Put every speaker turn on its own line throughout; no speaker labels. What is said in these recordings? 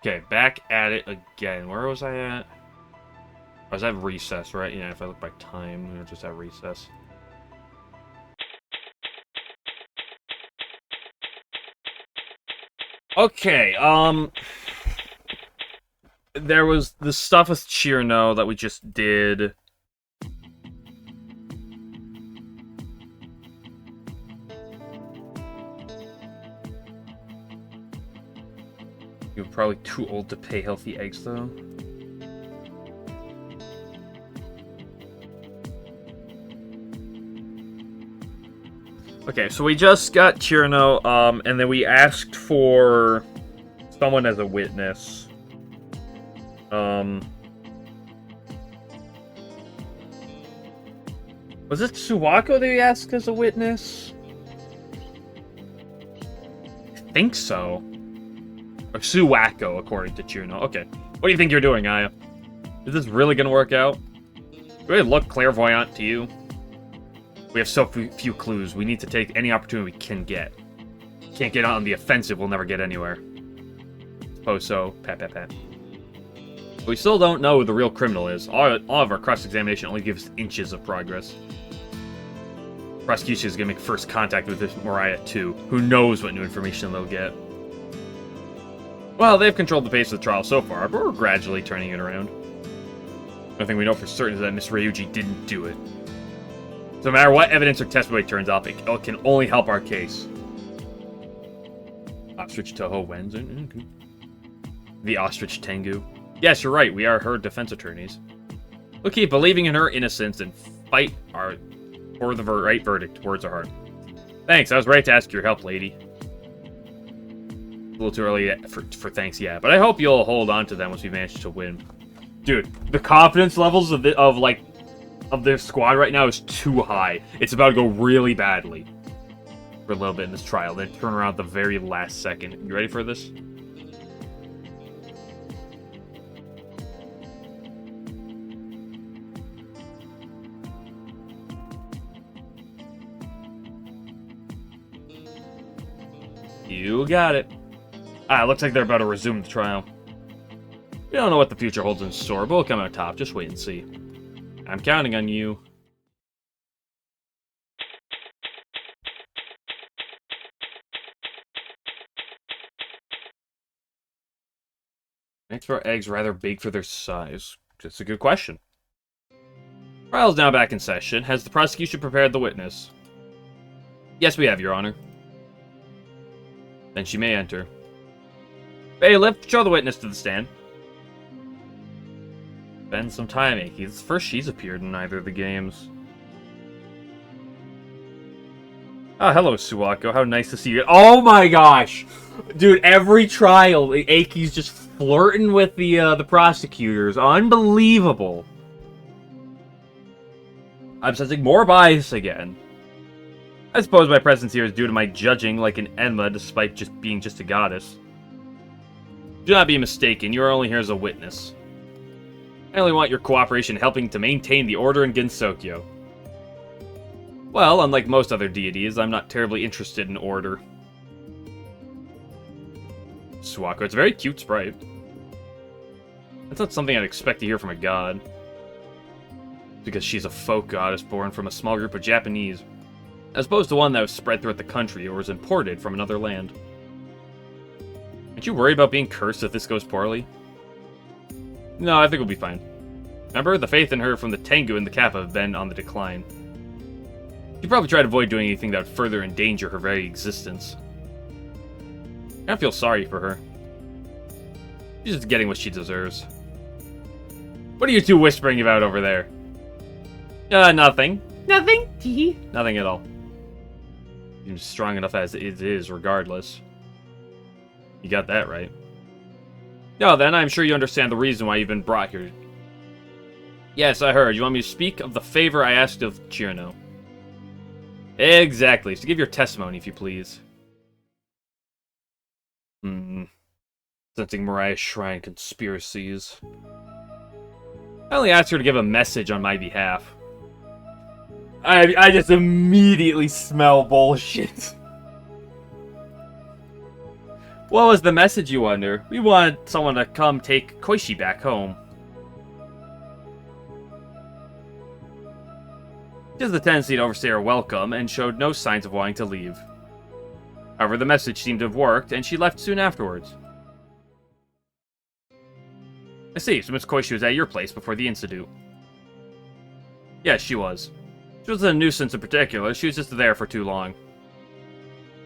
Okay, back at it again. Where was I at? I was at recess, right? Yeah, if I look by time, we were just at recess. Okay, there was the stuff with Chirno that we just did. You're probably too old to pay healthy eggs, though. Okay, so we just got Chirno, and then we asked for someone as a witness. Was it Suwako that we asked as a witness? I think so. Or Suwako, according to Chirno. Okay. What do you think you're doing, Aya? Is this really gonna work out? Do I look clairvoyant to you? We have so few clues. We need to take any opportunity we can get. Can't get out on the offensive, we'll never get anywhere. Suppose so. Pat, pat, pat. But we still don't know who the real criminal is. All of our cross-examination only gives inches of progress. Prosecution is going to make first contact with this Moriya too. Who knows what new information they'll get. Well, they've controlled the pace of the trial so far, but we're gradually turning it around. The only thing we know for certain is that Miss Ryuji didn't do it. So no matter what evidence or testimony turns up, it can only help our case. Ostrich Touhou wins. The Ostrich Tengu. Yes, you're right, we are her defense attorneys. We'll keep believing in her innocence and fight for the right verdict. Words are hard. Thanks, I was right to ask your help, lady. A little too early for thanks, yeah, but I hope you'll hold on to them once we manage to win. Dude, the confidence levels of their squad right now is too high. It's about to go really badly for a little bit in this trial, then turn around at the very last second. You ready for this? You got it. Looks like they're about to resume the trial. We don't know what the future holds in store, but we'll come out top. Just wait and see. I'm counting on you. Makes our eggs rather big for their size. That's a good question. Trial's now back in session. Has the prosecution prepared the witness? Yes, we have, Your Honor. Then she may enter. Bailiff, show the witness to the stand. Been some time, Aki. It's the first she's appeared in either of the games. Oh, hello, Suwako. How nice to see you. Oh my gosh! Dude, every trial, Aki's just flirting with the prosecutors. Unbelievable. I'm sensing more bias again. I suppose my presence here is due to my judging like an Enma despite being just a goddess. Do not be mistaken, you are only here as a witness. I only want your cooperation helping to maintain the order in Gensokyo. Well, unlike most other deities, I'm not terribly interested in order. Suwako, it's a very cute sprite. That's not something I'd expect to hear from a god. Because she's a folk goddess born from a small group of Japanese, as opposed to one that was spread throughout the country or was imported from another land. Aren't you worried about being cursed if this goes poorly? No, I think we'll be fine. Remember, the faith in her from the Tengu and the Kappa have been on the decline. She'd probably try to avoid doing anything that would further endanger her very existence. I don't feel sorry for her. She's just getting what she deserves. What are you two whispering about over there? Nothing. Nothing? Tee. Nothing at all. Seems strong enough as it is, regardless. You got that right. No, then I'm sure you understand the reason why you've been brought here. Yes, I heard. You want me to speak of the favor I asked of Chirno? Exactly. So give your testimony, if you please. Sensing Moriya Shrine conspiracies. I only asked her to give a message on my behalf. I just immediately smell bullshit. What was the message, you wonder? We wanted someone to come take Koishi back home. She has the tendency to overstay her welcome and showed no signs of wanting to leave. However, the message seemed to have worked, and she left soon afterwards. I see, so Miss Koishi was at your place before the incident. Yes, she was. She wasn't a nuisance in particular, she was just there for too long.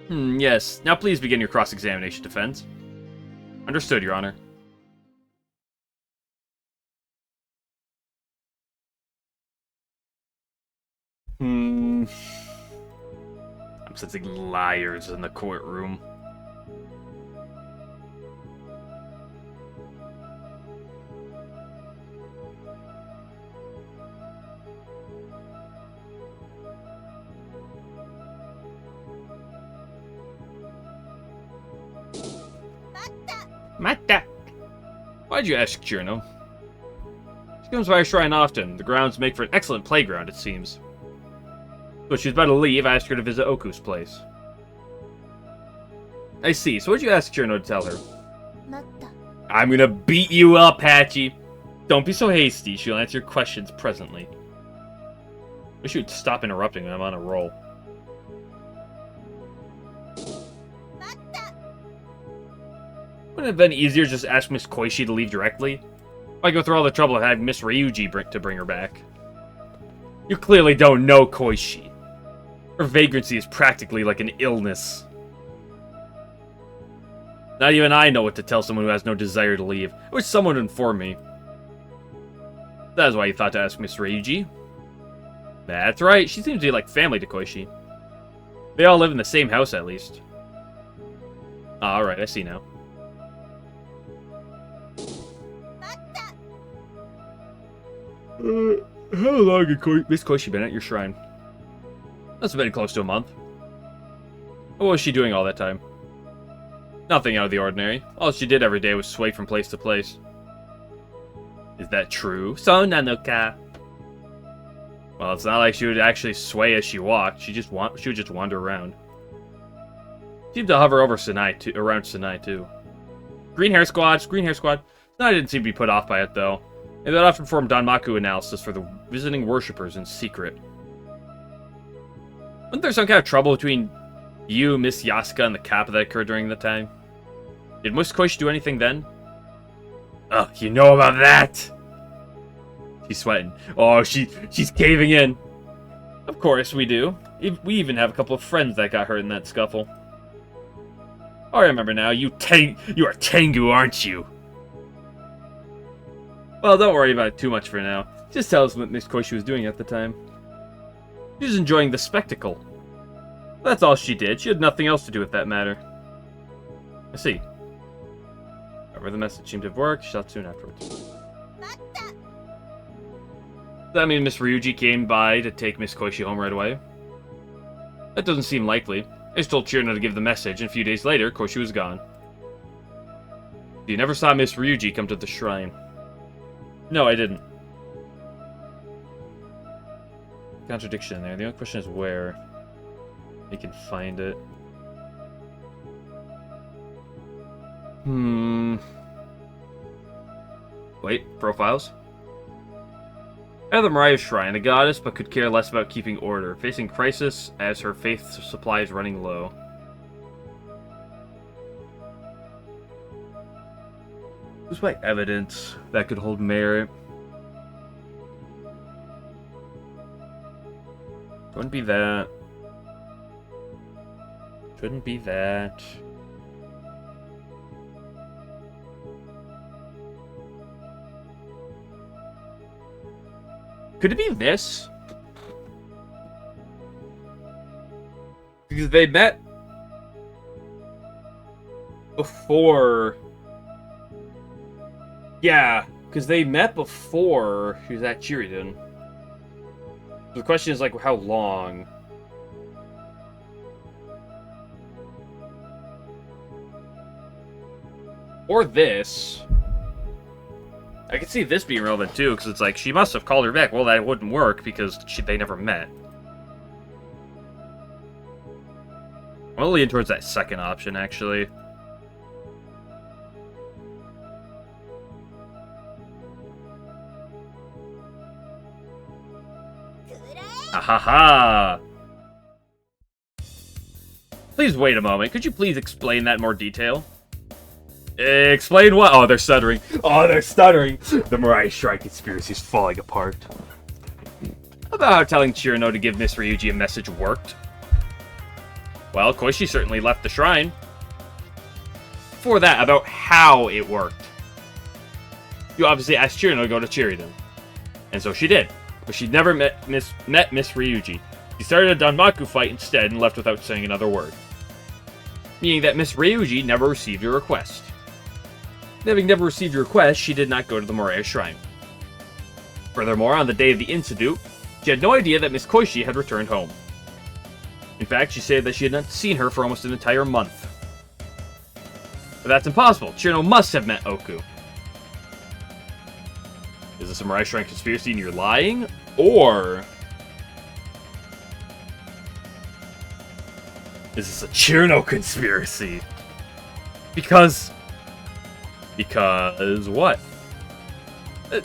Yes. Now please begin your cross-examination defense. Understood, Your Honor. I'm sensing liars in the courtroom. Mata! Why'd you ask, Chirno? She comes by our shrine often. The grounds make for an excellent playground, it seems. So she was about to leave, I asked her to visit Oku's place. I see. So what'd you ask Chirno to tell her? I'm gonna beat you up, Hachi. Don't be so hasty. She'll answer your questions presently. Wish you'd stop interrupting when I'm on a roll. Wouldn't it have been easier just to ask Miss Koishi to leave directly? Why go through all the trouble of having Miss Ryuji to bring her back? You clearly don't know Koishi. Her vagrancy is practically like an illness. Not even I know what to tell someone who has no desire to leave. I wish someone would inform me. That is why you thought to ask Miss Ryuji. That's right, she seems to be like family to Koishi. They all live in the same house, at least. Alright, I see now. How long had Miss Koishi been at your shrine? That's been close to a month. What was she doing all that time? Nothing out of the ordinary. All she did every day was sway from place to place. Is that true? So Nanoka. Well, it's not like she would actually sway as she walked. She would just wander around. She seemed to hover over around Sanai too. Green hair squad. Sanai didn't seem to be put off by it though. And that often performed Danmaku analysis for the visiting worshippers in secret. Wasn't there some kind of trouble between you, Miss Yasuka, and the Kappa that occurred during the time? Did Miss Koishi do anything then? Oh, you know about that? She's sweating. Oh, she's caving in. Of course we do. We even have a couple of friends that got hurt in that scuffle. Oh, I remember now. You are Tengu, aren't you? Well, don't worry about it too much for now. Just tell us what Miss Koishi was doing at the time. She was enjoying the spectacle. That's all she did. She had nothing else to do with that matter. I see. However, the message seemed to have worked. She left soon afterwards. Does that mean Miss Ryuji came by to take Miss Koishi home right away? That doesn't seem likely. I just told Chirno to give the message, and a few days later, Koishi was gone. You never saw Miss Ryuji come to the shrine. No, I didn't. Contradiction there. The only question is where. You can find it. Wait, profiles? At the Moriya Shrine, a goddess but could care less about keeping order, facing crisis as her faith supply is running low. Who's my evidence that could hold merit? Wouldn't be that. Shouldn't be that. Could it be this? Because they met before. Yeah, because they met before she was at Chiriden. The question is, like, how long? Or this. I could see this being relevant, too, because it's like, she must have called her back. Well, that wouldn't work, because they never met. I'm gonna lean towards that second option, actually. Ahaha! Please wait a moment. Could you please explain that in more detail? Explain what? Oh, they're stuttering. Oh, they're stuttering. The Moriya Shrine conspiracy is falling apart. About how telling Chirino to give Miss Ryuji a message worked. Well, Koichi certainly left the shrine. For that, about how it worked. You obviously asked Chirino to go to Chiriden. And so she did. But she never met Miss Ryuji. She started a Danmaku fight instead and left without saying another word. Meaning that Miss Ryuji never received your request. Having never received your request, she did not go to the Moriya Shrine. Furthermore, on the day of the incident, she had no idea that Miss Koichi had returned home. In fact, she said that she had not seen her for almost an entire month. But that's impossible. Chirino must have met Oku. Is this a Moriya Shrine conspiracy and you're lying? Or is this a Chirino conspiracy? Because what?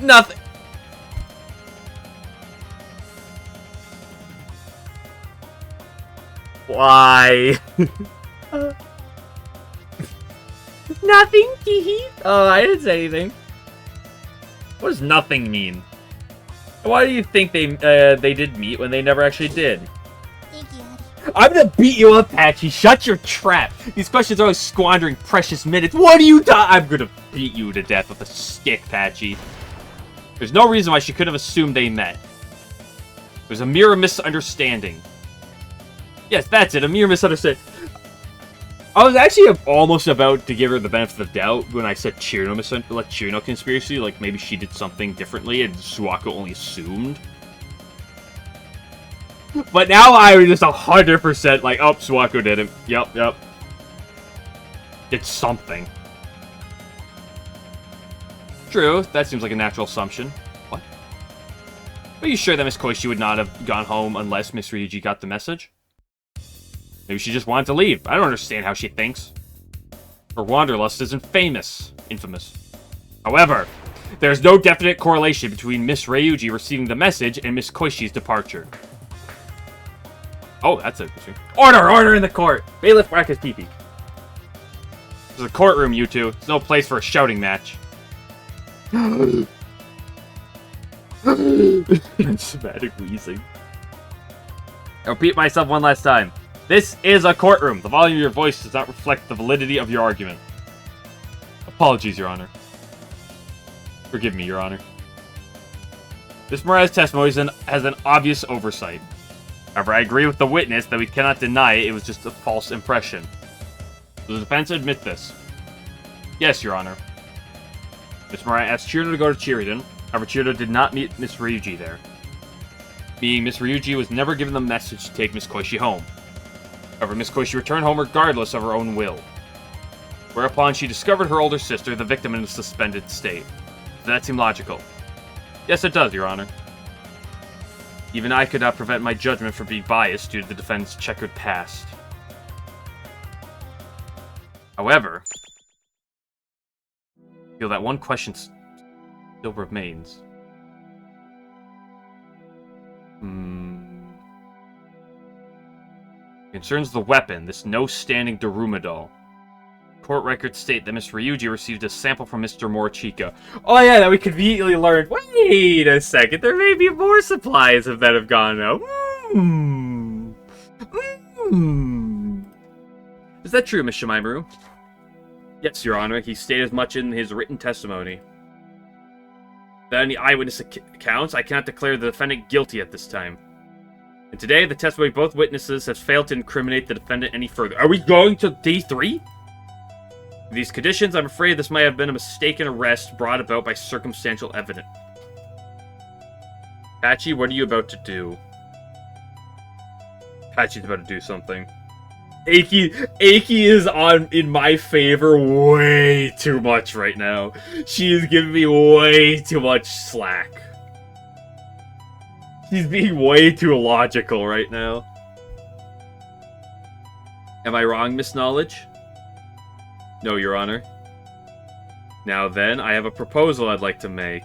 Nothing. Why? Nothing, teehee. Oh, I didn't say anything. What does nothing mean? Why do you think they did meet when they never actually did? I'm gonna beat you up, Patchy. Shut your trap. These questions are always squandering precious minutes. What are you doing? I'm gonna beat you to death with a stick, Patchy. There's no reason why she could have assumed they met. There's a mere misunderstanding. Yes, that's it. A mere misunderstanding. I was actually almost about to give her the benefit of the doubt when I said Chirino conspiracy. Like, maybe she did something differently and Suwako only assumed. But now I'm just 100% like, oh, Suwako did it. Yep. Did something. True, that seems like a natural assumption. What? Are you sure that Miss Koichi would not have gone home unless Miss Ryuji got the message? Maybe she just wanted to leave. I don't understand how she thinks. Her wanderlust is infamous. However, there's no definite correlation between Miss Ryuji receiving the message and Miss Koichi's departure. Oh, that's interesting. Order in the court! Bailiff whack his pee-pee. This is a courtroom, you two. It's no place for a shouting match. Somatic wheezing. I'll repeat myself one last time. This is a courtroom. The volume of your voice does not reflect the validity of your argument. Apologies, Your Honor. Forgive me, Your Honor. Miss Moriya's testimony has an obvious oversight. However, I agree with the witness that we cannot deny it was just a false impression. Does the defense admit this? Yes, Your Honor. Miss Moriya asked Chirino to go to Chiriden. However, Chirino did not meet Miss Ryuji there. Meaning Miss Ryuji was never given the message to take Miss Koichi home. However, Miss Koichi returned home regardless of her own will. Whereupon she discovered her older sister, the victim, in a suspended state. Does that seem logical? Yes, it does, Your Honor. Even I could not prevent my judgment from being biased due to the defendant's checkered past. However, I feel that one question still remains. Concerns the weapon, this no-standing Daruma doll. Court records state that Miss Ryuji received a sample from Mr. Morichika. Oh yeah, that we conveniently learned. Wait a second, there may be more supplies of that have gone out. Is that true, Miss Shimaimuru? Yes, Your Honor, he stated as much in his written testimony. Without any eyewitness accounts, I cannot declare the defendant guilty at this time. And today, the testimony of both witnesses has failed to incriminate the defendant any further. Are we going to day 3? In these conditions, I'm afraid this might have been a mistaken arrest brought about by circumstantial evidence. Patchy, what are you about to do? Patchy's about to do something. Aki is in my favor way too much right now. She is giving me way too much slack. She's being way too logical right now. Am I wrong, Miss Knowledge? No, Your Honor. Now then, I have a proposal I'd like to make.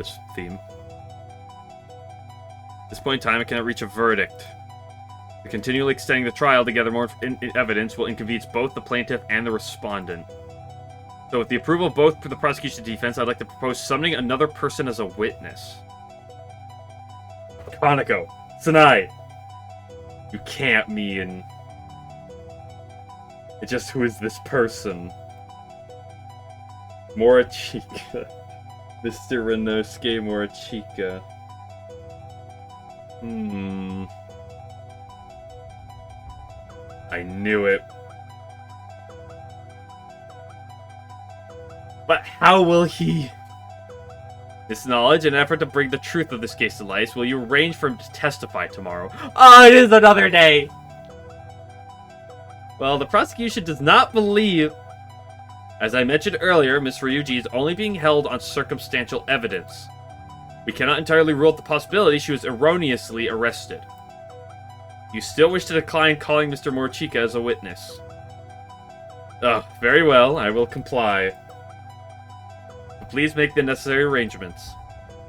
this theme. At this point in time, I cannot reach a verdict. The continually extending the trial to gather more evidence will inconvenience both the plaintiff and the respondent. So with the approval of both the prosecution and defense, I'd like to propose summoning another person as a witness. Kaneko, Tsunai. You can't mean... It's just, who is this person? Morichika. Mr. Renosuke Morichika. I knew it. But how will he... This knowledge and effort to bring the truth of this case to light, will you arrange for him to testify tomorrow? Oh, it is another day! Well, the prosecution does not believe... As I mentioned earlier, Miss Ryuji is only being held on circumstantial evidence. We cannot entirely rule out the possibility she was erroneously arrested. You still wish to decline calling Mr. Morichika as a witness. Very well, I will comply. But please make the necessary arrangements.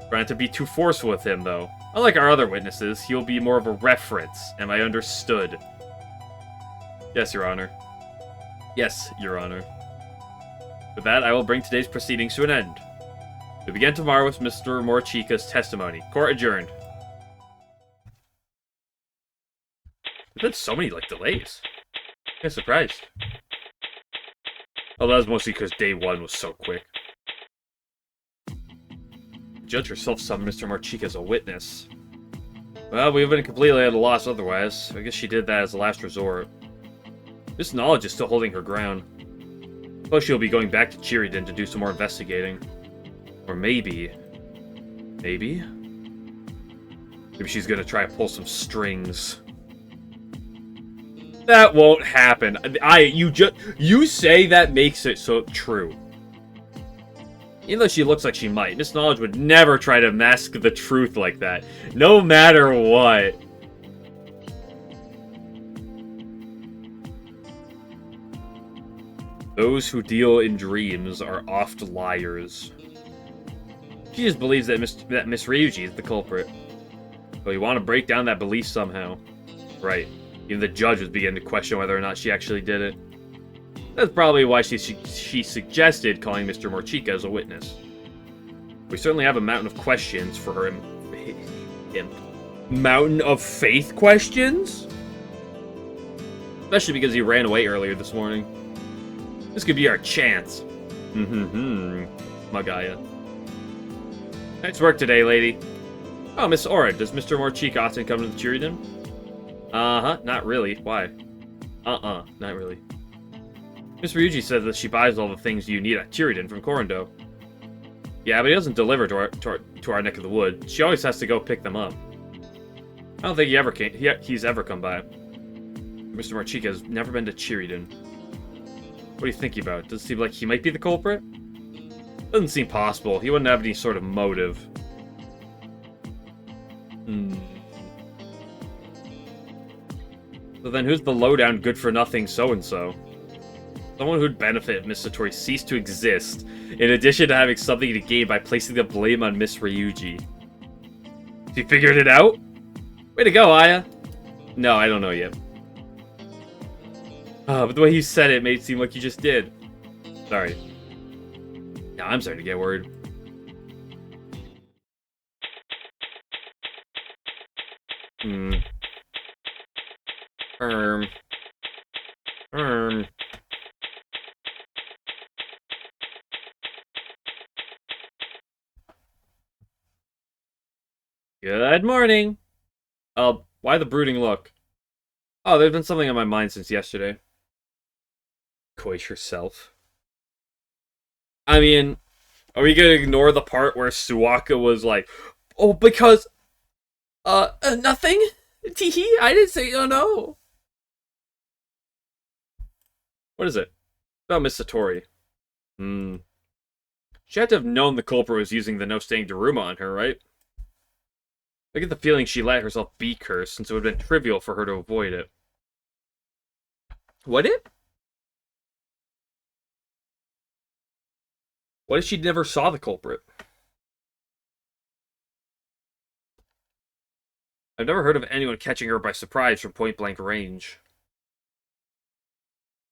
Try not to be too forceful with him, though. Unlike our other witnesses, he will be more of a reference. Am I understood? Yes, Your Honor. Yes, Your Honor. With that, I will bring today's proceedings to an end. We begin tomorrow with Mr. Morichika's testimony. Court adjourned. There's been so many, delays. I'm surprised. Although that was mostly because day one was so quick. The judge herself summoned Mr. Morichika as a witness. Well, we have been completely at a loss otherwise. I guess she did that as a last resort. This knowledge is still holding her ground. Plus, she'll be going back to Chiriden to do some more investigating. Or maybe... Maybe she's gonna try to pull some strings. That won't happen. You say that makes it so true. Even though she looks like she might, Miss Knowledge would never try to mask the truth like that. No matter what. Those who deal in dreams are oft liars. She just believes that Miss Ryuji is the culprit. But you want to break down that belief somehow. Right. Even the judge was beginning to question whether or not she actually did it. That's probably why she suggested calling Mr. Morichika as a witness. We certainly have a mountain of questions for him. Mountain of faith questions? Especially because he ran away earlier this morning. This could be our chance. Magaya. Nice work today, lady. Oh, Miss Ora, does Mr. Morichika often come to the Chiriden? Not really. Why? Not really. Miss Ryuji says that she buys all the things you need at Chiriden from Korindo. Yeah, but he doesn't deliver to our neck of the wood. She always has to go pick them up. I don't think he's ever come by. Mr. Morichika has never been to Chiriden. What are you thinking about? Does it seem like he might be the culprit? Doesn't seem possible. He wouldn't have any sort of motive. So then who's the lowdown good-for-nothing so-and-so? Someone who'd benefit if Miss Satori ceased to exist, in addition to having something to gain by placing the blame on Miss Ryuji. You figured it out? Way to go, Aya! No, I don't know yet. But the way you said it made it seem like you just did. Sorry. Yeah, I'm starting to get worried. Good morning! Why the brooding look? Oh, there's been something on my mind since yesterday. Koish herself. I mean, are we gonna ignore the part where Suwaka was like, oh, because, nothing? Teehee, I didn't say, oh no. What is it? About Miss Satori. She had to have known the culprit was using the no-staying Daruma on her, right? I get the feeling she let herself be cursed, since it would have been trivial for her to avoid it. What if? What if she never saw the culprit? I've never heard of anyone catching her by surprise from point-blank range.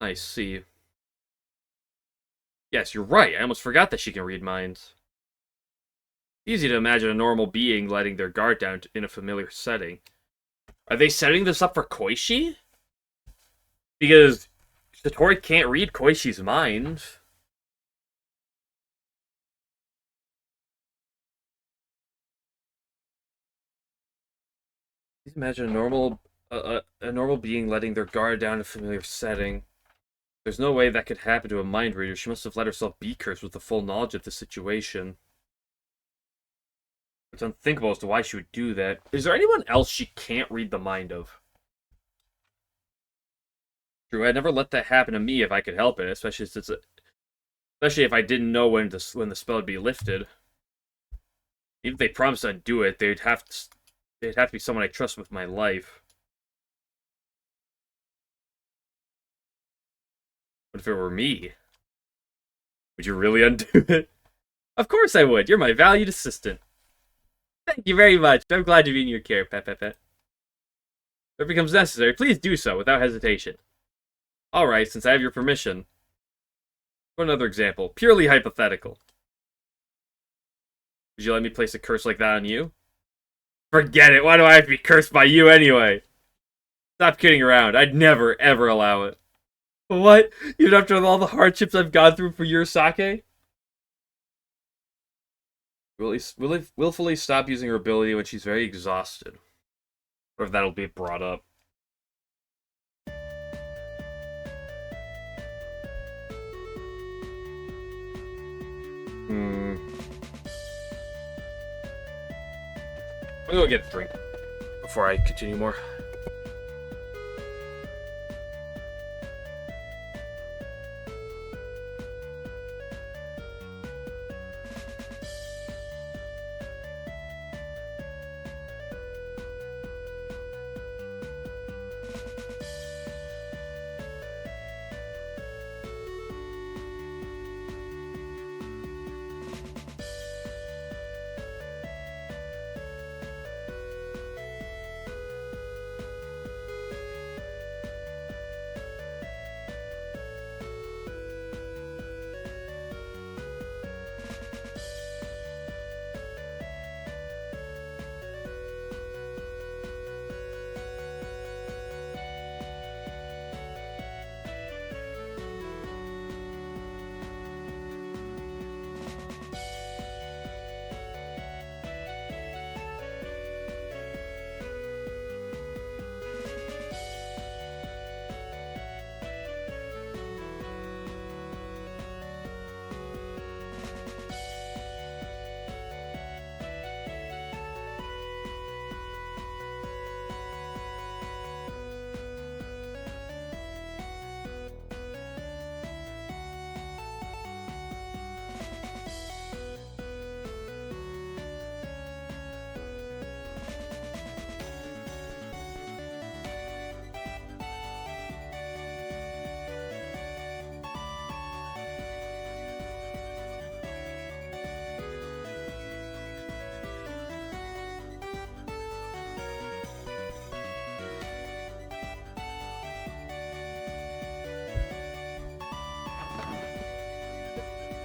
I see. Yes, you're right. I almost forgot that she can read minds. Easy to imagine a normal being letting their guard down in a familiar setting. Are they setting this up for Koishi? Because Satori can't read Koishi's mind. Please imagine a normal being letting their guard down in a familiar setting. There's no way that could happen to a mind reader. She must have let herself be cursed with the full knowledge of the situation. It's unthinkable as to why she would do that. Is there anyone else she can't read the mind of? True, I'd never let that happen to me if I could help it, especially if I didn't know when the spell would be lifted. Even if they promised I'd do it, they'd have to be someone I trust with my life. What if it were me? Would you really undo it? Of course I would. You're my valued assistant. Thank you very much. I'm glad to be in your care, pet. If it becomes necessary, please do so without hesitation. Alright, since I have your permission. For another example, purely hypothetical. Would you let me place a curse like that on you? Forget it. Why do I have to be cursed by you anyway? Stop kidding around. I'd never, ever allow it. What? Even after all the hardships I've gone through for your sake? Will he willfully stop using her ability when she's very exhausted? Or if that'll be brought up. I'm gonna go get a drink before I continue more.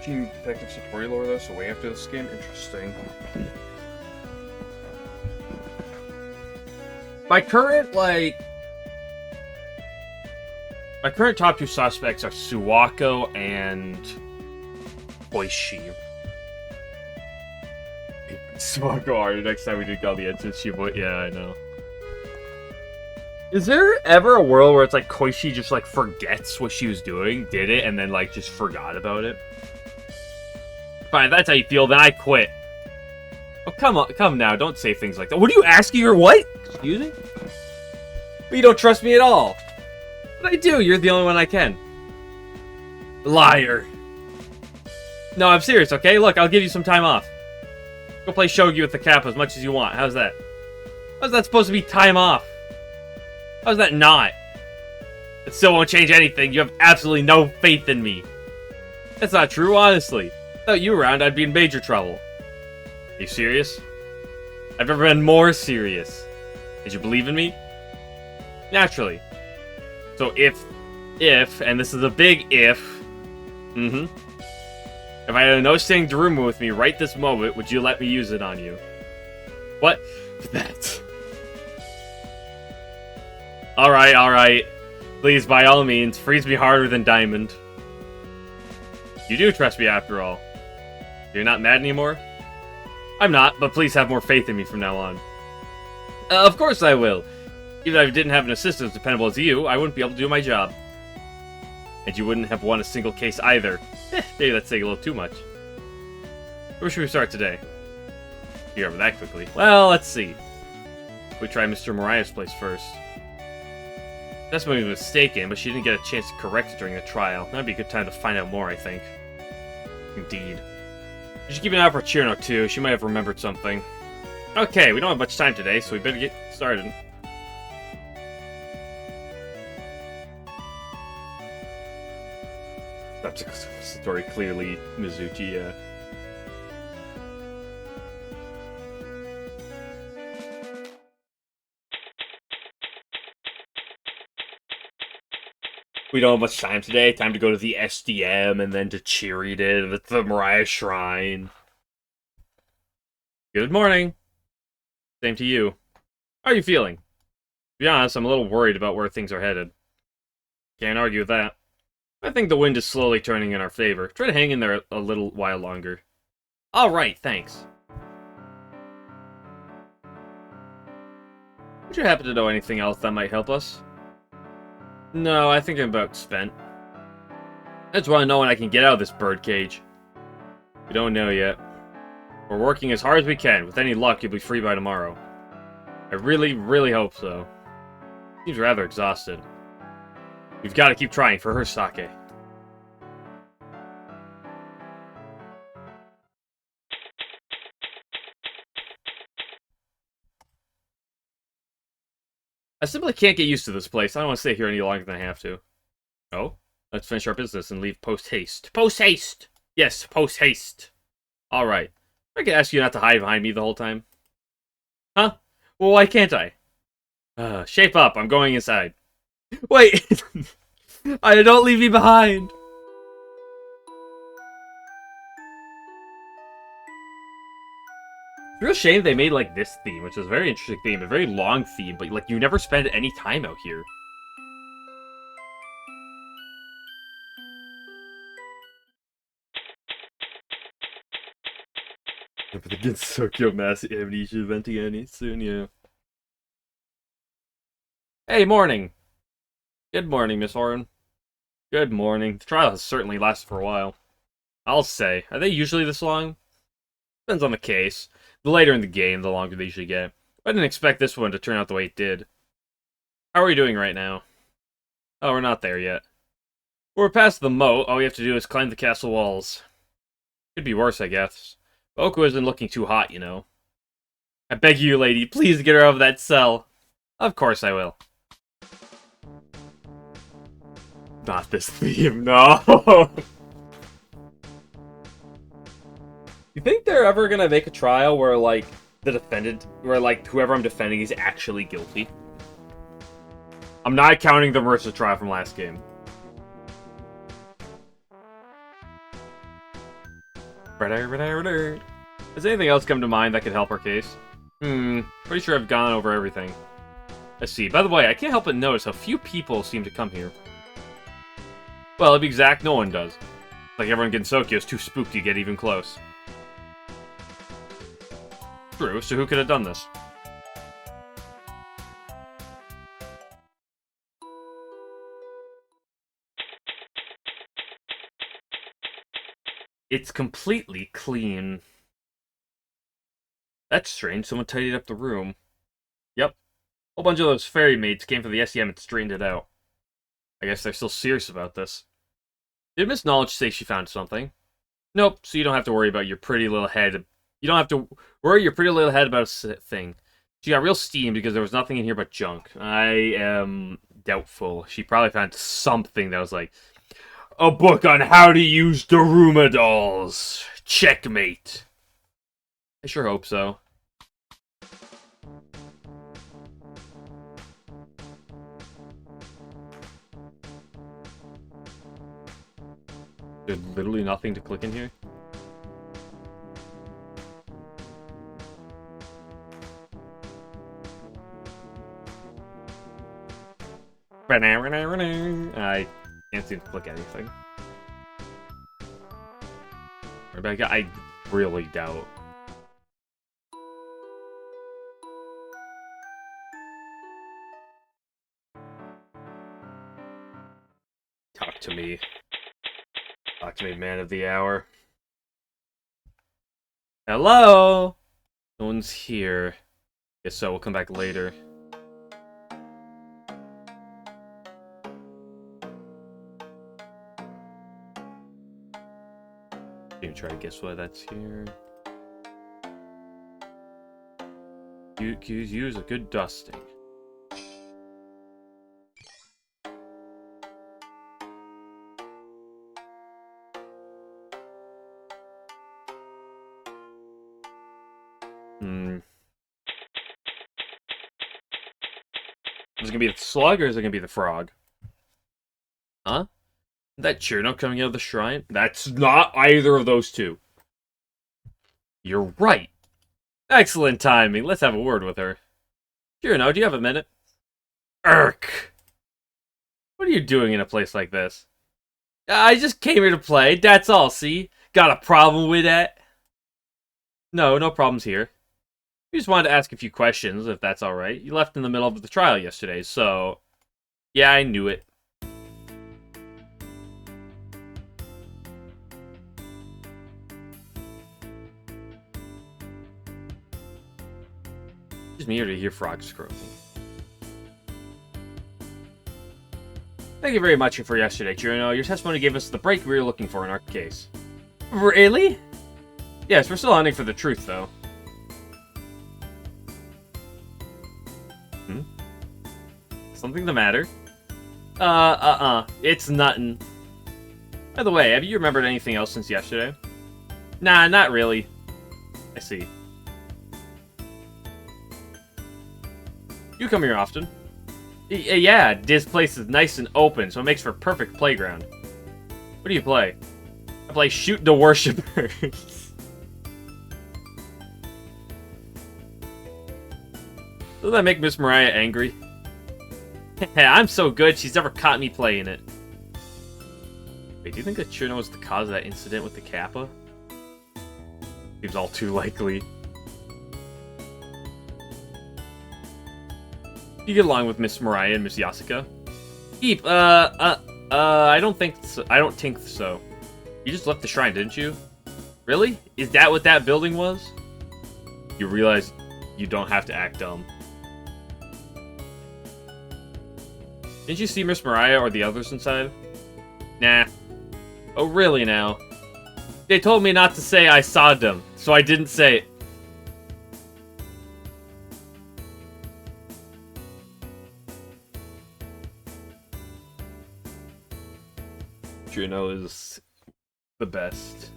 Team Detective Satori lore though, so way after the skin? Interesting. My current top two suspects are Suwako and Koishi. Suwako are next time we do call the Ensign but yeah, I know. Is there ever a world where it's like Koishi just like forgets what she was doing, did it, and then like just forgot about it? Fine, if that's how you feel, then I quit. Oh, come now, don't say things like that. What are you asking or what? Excuse me? But you don't trust me at all. But I do, you're the only one I can. Liar. No, I'm serious, okay? Look, I'll give you some time off. Go play shogi with the Kappa as much as you want. How's that? How's that supposed to be time off? How's that not? It still won't change anything. You have absolutely no faith in me. That's not true, honestly. Without you around, I'd be in major trouble. Are you serious? I've never been more serious. Did you believe in me? Naturally. So if, and this is a big if, if I had a no-standing Daruma with me right this moment, would you let me use it on you? What? That. Alright. Please, by all means, freeze me harder than Diamond. You do trust me after all. You're not mad anymore? I'm not, but please have more faith in me from now on. Of course I will. Even if I didn't have an assistant as dependable as you, I wouldn't be able to do my job. And you wouldn't have won a single case either. Maybe that's saying a little too much. Where should we start today? You remember that quickly. Well, let's see. We try Mr. Moriya's place first. That's when we were mistaken, but she didn't get a chance to correct it during the trial. That'd be a good time to find out more, I think. Indeed. You should keep an eye out for Chirno, too. She might have remembered something. Okay, we don't have much time today, so we better get started. That's a story, clearly Mizuchi, yeah. We don't have much time today. Time to go to the SDM and then to Cheerleaded at the Moriya Shrine. Good morning. Same to you. How are you feeling? To be honest, I'm a little worried about where things are headed. Can't argue with that. I think the wind is slowly turning in our favor. Try to hang in there a little while longer. Alright, thanks. Would you happen to know anything else that might help us? No, I think I'm about spent. I just want to know when I can get out of this birdcage. We don't know yet. We're working as hard as we can. With any luck, you'll be free by tomorrow. I really, really hope so. Seems rather exhausted. We've got to keep trying for her sake. I simply can't get used to this place. I don't want to stay here any longer than I have to. Oh? Let's finish our business and leave post-haste. Post-haste! Yes, post-haste. Alright. I can ask you not to hide behind me the whole time. Huh? Well, why can't I? Shape up. I'm going inside. Wait! Don't leave me behind! Real shame they made, like, this theme, which is a very interesting theme, a very long theme, but, like, you never spend any time out here. But against Tokyo Mass Amnesia eventing any soon, yeah. Hey, morning! Good morning, Miss Horan. Good morning. The trial has certainly lasted for a while. I'll say, are they usually this long? Depends on the case. The later in the game, the longer they usually get. I didn't expect this one to turn out the way it did. How are we doing right now? Oh, we're not there yet. We're past the moat. All we have to do is climb the castle walls. Could be worse, I guess. Oku isn't looking too hot, you know. I beg you, lady, please get her out of that cell. Of course I will. Not this theme, no! You think they're ever gonna make a trial where, like, the defendant, where, like, whoever I'm defending is actually guilty? I'm not counting the Marissa trial from last game. Has anything else come to mind that could help our case? Pretty sure I've gone over everything. Let's see. By the way, I can't help but notice how few people seem to come here. Well, to be exact, no one does. Like everyone in Gensokyo is too spooked to get even close. True, so who could have done this? It's completely clean. That's strange, someone tidied up the room. Yep. A whole bunch of those fairy maids came from the SEM and straightened it out. I guess they're still serious about this. Did Miss Knowledge say she found something? Nope, so you don't have to worry about your pretty little head. You don't have to worry your pretty little head about a thing. She got real steamed because there was nothing in here but junk. I am doubtful. She probably found something that was like, a book on how to use Daruma dolls. Checkmate. I sure hope so. There's literally nothing to click in here. I can't seem to click anything. Rebecca, I really doubt. Talk to me. Talk to me, man of the hour. Hello? No one's here. Guess so, we'll come back later. Gonna try to guess why that's here. Use a good dusting. Is it gonna be the slug or is it gonna be the frog? Huh? That Churno coming out of the shrine? That's not either of those two. You're right. Excellent timing. Let's have a word with her. Churno, do you have a minute? Irk. What are you doing in a place like this? I just came here to play, that's all, see? Got a problem with that? No, no problems here. We just wanted to ask a few questions, if that's alright. You left in the middle of the trial yesterday, so... Yeah, I knew it. Just me here to hear frogs croaking. Thank you very much for yesterday, Churno. Your testimony gave us the break we were looking for in our case. Really? Yes, we're still hunting for the truth, though. Something the matter? It's nothing. By the way, have you remembered anything else since yesterday? Nah, not really. I see. You come here often? Yeah, this place is nice and open, so it makes for a perfect playground. What do you play? I play Shoot the Worshippers. Doesn't that make Miss Moriya angry? I'm so good, she's never caught me playing it. Wait, do you think that Churno was the cause of that incident with the Kappa? Seems all too likely. You get along with Miss Moriya and Miss Yasuka? Eep, I don't think so. You just left the shrine, didn't you? Really? Is that what that building was? You realize you don't have to act dumb. Didn't you see Miss Moriya or the others inside? Nah. Oh, really now? They told me not to say I saw them, so I didn't say it. Churno is the best.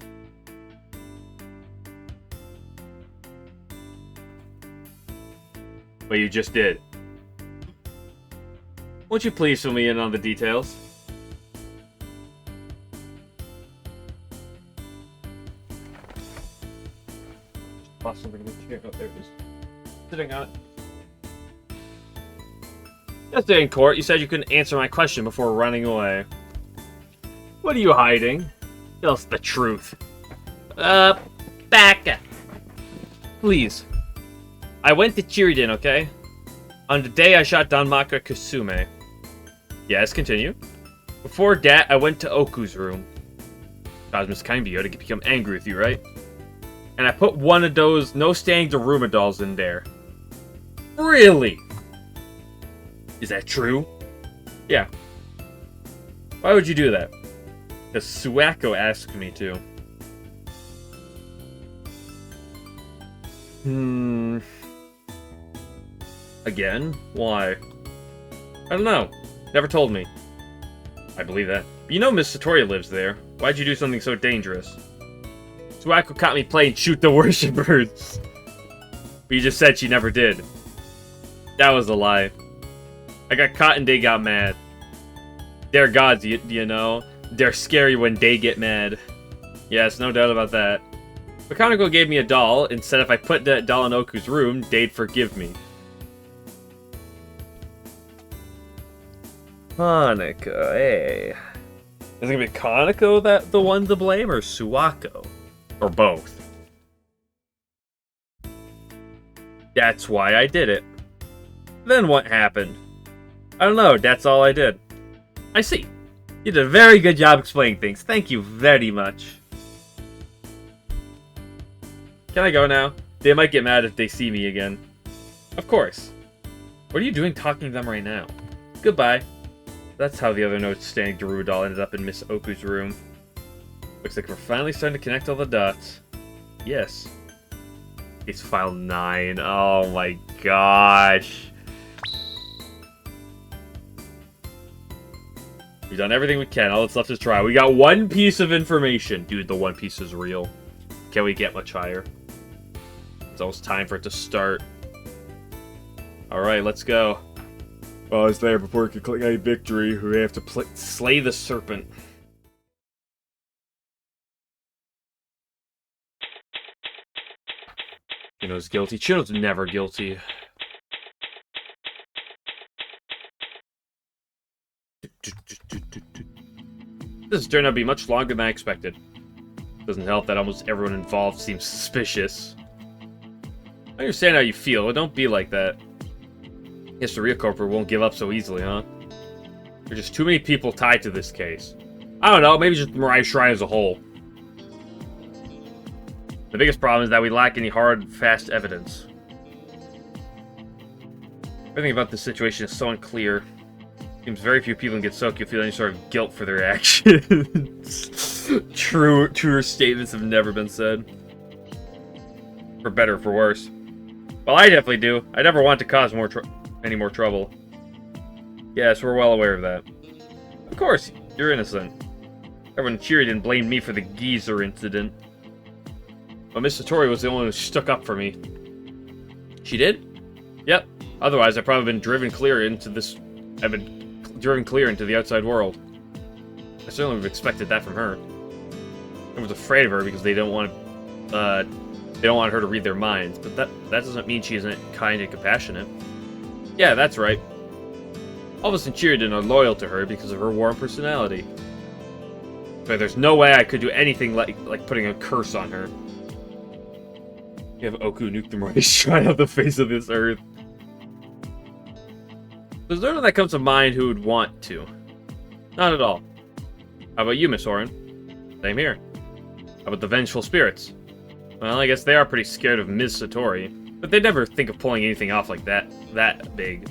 Well, you just did. Won't you please fill me in on the details? Toss something in the chair. Oh, there it is. Sitting on it. Yesterday in court, you said you couldn't answer my question before running away. What are you hiding? Tell us the truth. Back. Please. I went to Chiriden, okay? On the day I shot Danmaka Kusume. Yes, continue. Before that, I went to Oku's room. Cosmos Kainbyo to become angry with you, right? And I put one of those no staying to Ruma dolls in there. Really? Is that true? Yeah. Why would you do that? Because Suako asked me to. Again? Why? I don't know. Never told me. I believe that. But you know Miss Satori lives there. Why'd you do something so dangerous? Suako caught me playing Shoot the Worshippers. But you just said she never did. That was a lie. I got caught and they got mad. They're gods, you know. They're scary when they get mad. Yes, no doubt about that. But Kaneko gave me a doll and said if I put that doll in Oku's room, they'd forgive me. Kaneko, hey. Is it gonna be Kaneko that the one to blame, or Suwako? Or both? That's why I did it. Then what happened? I don't know, that's all I did. I see. You did a very good job explaining things. Thank you very much. Can I go now? They might get mad if they see me again. Of course. What are you doing talking to them right now? Goodbye. That's how the other note standing Daru doll ended up in Miss Oku's room. Looks like we're finally starting to connect all the dots. Yes. It's file 9. Oh my gosh. We've done everything we can. All that's left is try. We got one piece of information. Dude, the one piece is real. Can we get much higher? It's almost time for it to start. Alright, let's go. Oh, it's there before we can click a victory. We have to slay the serpent. Chino's guilty. Chino's never guilty. This has turned out to be much longer than I expected. Doesn't help that almost everyone involved seems suspicious. I understand how you feel, but don't be like that. Guess the real culprit won't give up so easily, huh? There's just too many people tied to this case. I don't know, maybe just Moriya Shrine as a whole. The biggest problem is that we lack any hard, fast evidence. Everything about this situation is so unclear. Seems very few people in Gyakuten feel any sort of guilt for their actions. Truer statements have never been said. For better or for worse. Well, I definitely do. I never want to cause any more trouble. Yes, we're well aware of that. Of course, you're innocent. Everyone cheered and blamed me for the geezer incident. But Miss Satori was the only one who stuck up for me. She did? Yep. Otherwise, I've probably been driven clear into the outside world. I certainly would have expected that from her. I was afraid of her because they don't want her to read their minds, but that doesn't mean she isn't kind and compassionate. Yeah, that's right. All of us in Gyakuten are loyal to her because of her warm personality. But there's no way I could do anything like putting a curse on her. You have Oku nuke the Moriya Shrine off the face of this earth. There's no one that comes to mind who would want to. Not at all. How about you, Miss Horan? Same here. How about the vengeful spirits? Well, I guess they are pretty scared of Ms. Satori, but they'd never think of pulling anything off like that big.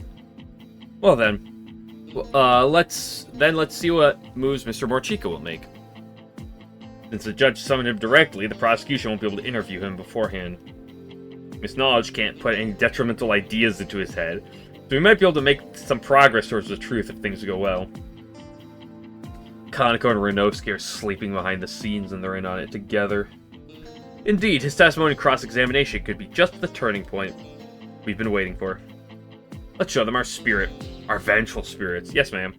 Well then, let's see what moves Mr. Morchika will make. Since the judge summoned him directly, the prosecution won't be able to interview him beforehand. Miss Knowledge can't put any detrimental ideas into his head, so we might be able to make some progress towards the truth if things go well. Kaneko and Renosuke are sleeping behind the scenes and they're in on it together. Indeed, his testimony cross-examination could be just the turning point we've been waiting for. Let's show them our spirit. Our vengeful spirits. Yes, ma'am.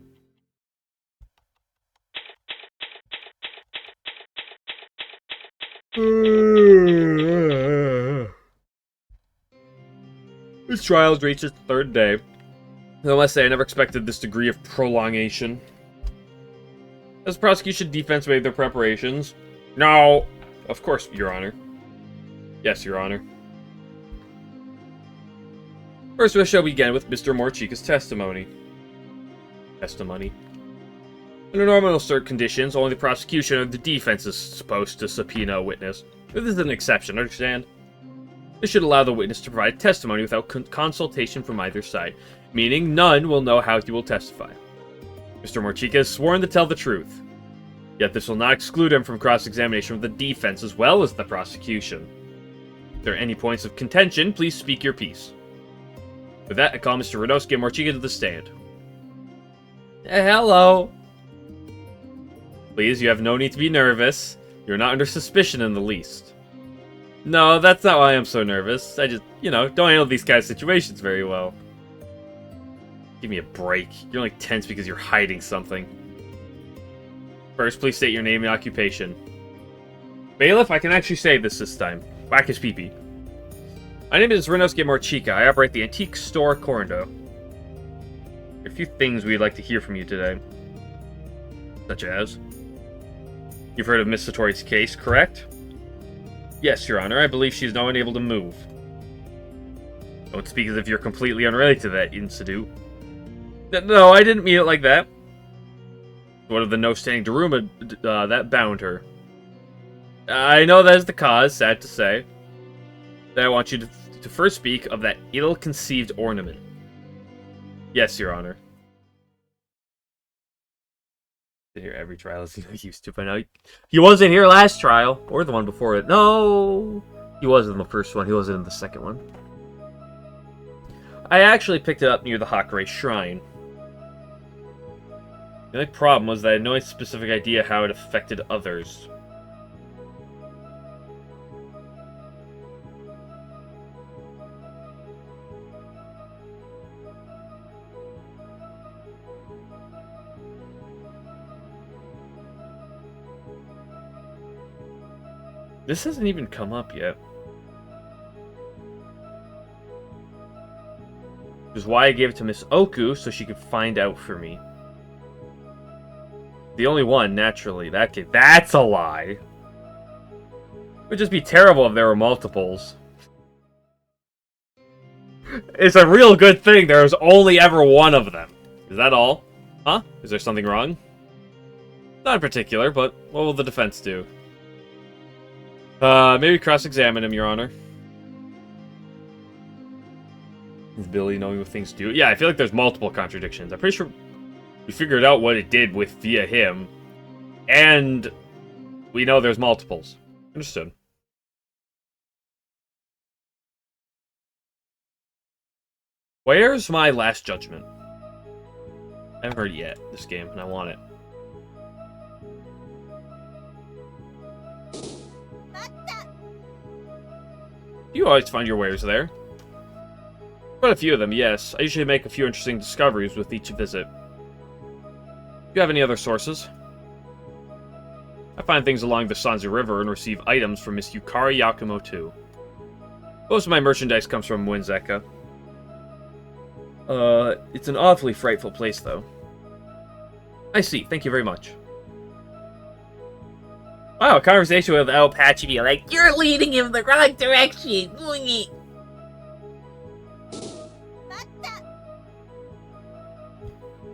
This trial has reached its third day. I must say, I never expected this degree of prolongation. As the prosecution defense made their preparations... No! Of course, Your Honor. Yes, Your Honor. First, we shall begin with Mr. Morchika's testimony. Under normal conditions, only the prosecution or the defense is supposed to subpoena a witness. This is an exception, understand? This should allow the witness to provide testimony without consultation from either side, meaning none will know how he will testify. Mr. Morchika is sworn to tell the truth. Yet this will not exclude him from cross-examination of the defense as well as the prosecution. If there are any points of contention, please speak your piece. With that, I call Mr. Renosuke and Morchika to the stand. Hello. Please, you have no need to be nervous. You're not under suspicion in the least. No, that's not why I'm so nervous. I just, don't handle these kind of situations very well. Give me a break. You're only tense because you're hiding something. First, please state your name and occupation. Bailiff, I can actually say this time. Whack his pee-pee. My name is Renosuke Morchika. I operate the antique store Corando. There are a few things we'd like to hear from you today. Such as... You've heard of Miss Satori's case, correct? Yes, Your Honor. I believe she is now unable to move. Don't speak as if you're completely unrelated to that incident. No, I didn't mean it like that. What of the no-standing Daruma that bound her? I know that is the cause, sad to say. Then I want you to first speak of that ill-conceived ornament. Yes, Your Honor. Here every trial as he used to, but now he wasn't here last trial, or the one before it. No, he wasn't in the first one. He wasn't in the second one. I actually picked it up near the Moriya Shrine. The only problem was that I had no specific idea how it affected others. This hasn't even come up yet. Which is why I gave it to Miss Oku, so she could find out for me. The only one, naturally. That's a lie! It would just be terrible if there were multiples. It's a real good thing there was only ever one of them. Is that all? Huh? Is there something wrong? Not in particular, but what will the defense do? Maybe cross-examine him, Your Honor. Is Billy knowing what things do? Yeah, I feel like there's multiple contradictions. I'm pretty sure we figured out what it did via him. And we know there's multiples. Understood. Where's my last judgment? I haven't heard it yet, this game, and I want it. You always find your wares there. Quite a few of them, yes. I usually make a few interesting discoveries with each visit. Do you have any other sources? I find things along the Sanzu River and receive items from Miss Yukari Yakumo too. Most of my merchandise comes from Winzeka. It's an awfully frightful place, though. I see. Thank you very much. Wow, a conversation with El Patchy be like, you're leading him the wrong direction!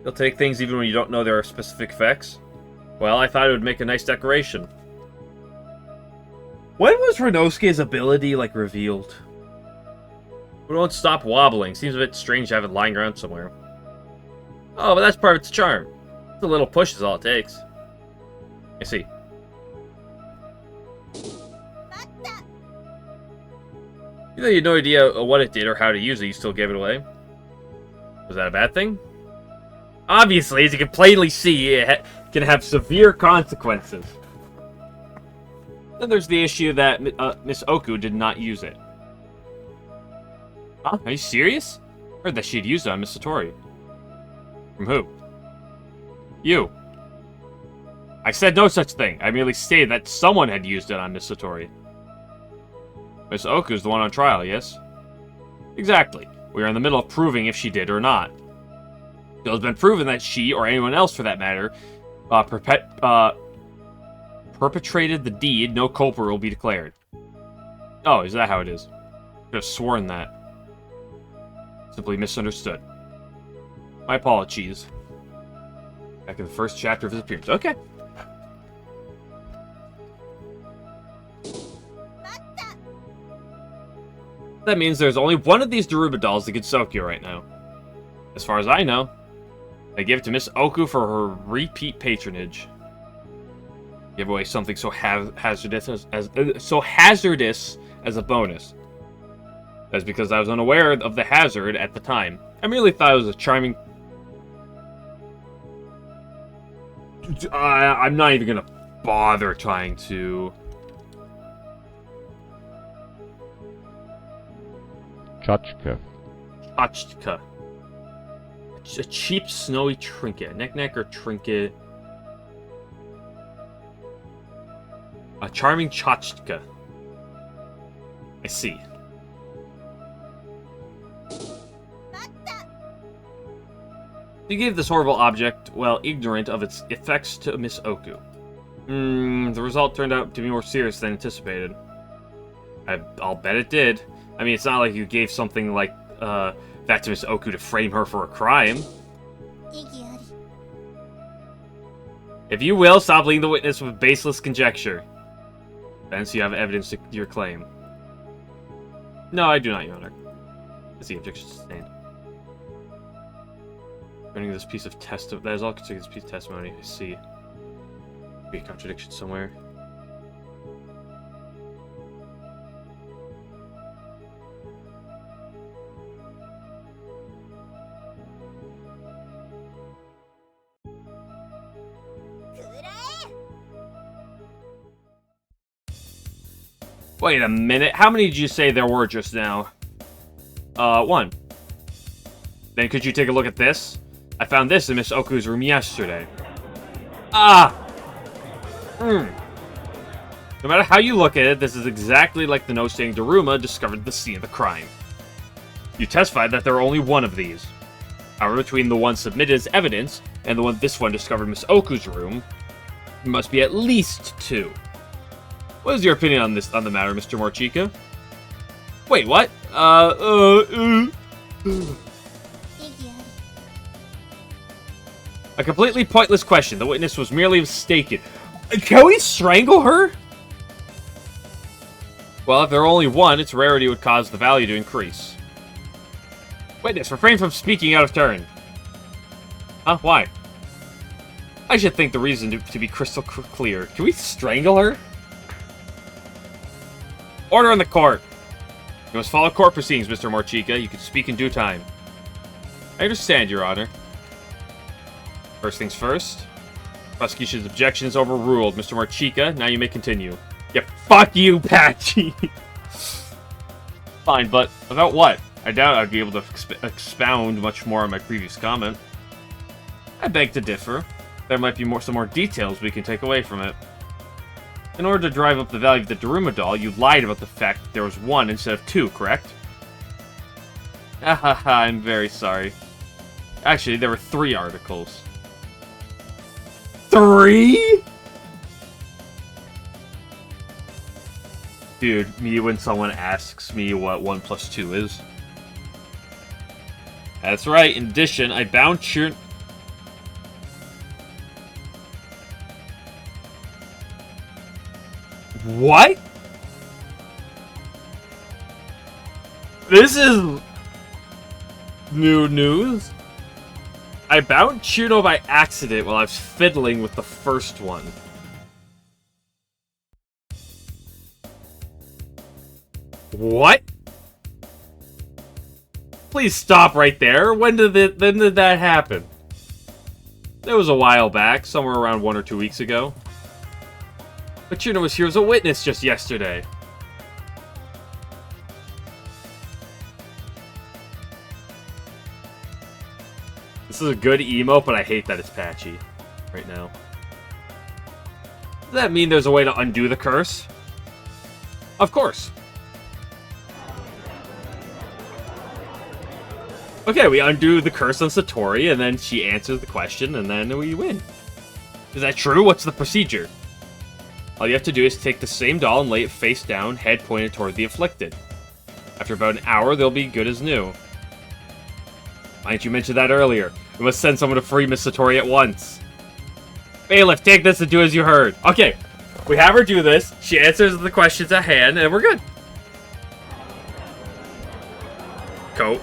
You'll take things even when you don't know there are specific effects? Well, I thought it would make a nice decoration. When was Renosuke's ability, revealed? It won't stop wobbling. Seems a bit strange to have it lying around somewhere. Oh, but that's part of its charm. Just a little push is all it takes. I see. You know you had no idea what it did or how to use it, you still gave it away? Was that a bad thing? Obviously, as you can plainly see, it can have severe consequences. Then there's the issue that Miss Oku did not use it. Huh? Are you serious? I heard that she'd used it on Miss Satori. From who? You. I said no such thing. I merely stated that someone had used it on Miss Satori. Miss Oku's the one on trial, yes? Exactly. We are in the middle of proving if she did or not. It has been proven that she, or anyone else for that matter, perpetrated the deed. No culprit will be declared. Oh, is that how it is? I could have sworn that. Simply misunderstood. My apologies. Back in the first chapter of his appearance. Okay. That means there's only one of these Daruma dolls that can soak you right now. As far as I know. I give it to Miss Oku for her repeat patronage. Give away something so hazardous as a bonus. That's because I was unaware of the hazard at the time. I merely thought it was a charming... I'm not even gonna bother trying to...
Tchotchke.
Tchotchke. A cheap, snowy trinket. Knick-knack or trinket. A charming tchotchke. I see. You gave this horrible object, well, ignorant of its effects, to Miss Oku. The result turned out to be more serious than anticipated. I'll bet it did. I mean, it's not like you gave something like that to Miss Oku to frame her for a crime. If you will, stop leading the witness with baseless conjecture. Hence, you have evidence to your claim. No, I do not, Your Honor. I see objection sustained. Running this piece of testimony. That is all considered this piece of testimony. I see. Be a contradiction somewhere. Wait a minute. How many did you say there were just now? One. Then could you take a look at this? I found this in Miss Oku's room yesterday. Ah! No matter how you look at it, this is exactly like the note saying Daruma discovered the scene of the crime. You testified that there were only one of these. However, between the one submitted as evidence and the one this one discovered in Miss Oku's room, there must be at least two. What is your opinion on the matter, Mr. Morchika? Wait, what? A completely pointless question. The witness was merely mistaken. Can we strangle her? Well, if there were only one, its rarity would cause the value to increase. Witness, refrain from speaking out of turn. Huh? Why? I should think the reason to be crystal clear. Can we strangle her? Order in the court. You must follow court proceedings, Mr. Morchika. You can speak in due time. I understand, Your Honor. First things first. Prosecution's objection is overruled. Mr. Morchika, now you may continue. Yeah, fuck you, Patchy! Fine, but about what? I doubt I'd be able to expound much more on my previous comment. I beg to differ. There might be some more details we can take away from it. In order to drive up the value of the Daruma doll, you lied about the fact that there was one instead of two, correct? Hahaha, I'm very sorry. Actually, there were 3 articles. 3?! Dude, me when someone asks me what 1 plus 2 is. That's right, in addition, I bound Shin... What? This is... new news? I bound Chuno by accident while I was fiddling with the first one. What? Please stop right there. When did that happen? It was a while back, somewhere around 1 or 2 weeks ago. But Chuno was here as a witness just yesterday. This is a good emote, but I hate that it's patchy right now. Does that mean there's a way to undo the curse? Of course. Okay, we undo the curse on Satori, and then she answers the question, and then we win. Is that true? What's the procedure? All you have to do is take the same doll and lay it face down, head pointed toward the afflicted. After about an hour, they'll be good as new. Why didn't you mention that earlier? We must send someone to free Miss Satori at once. Bailiff, take this and do as you heard. Okay, we have her do this. She answers the questions at hand, and we're good. Cope,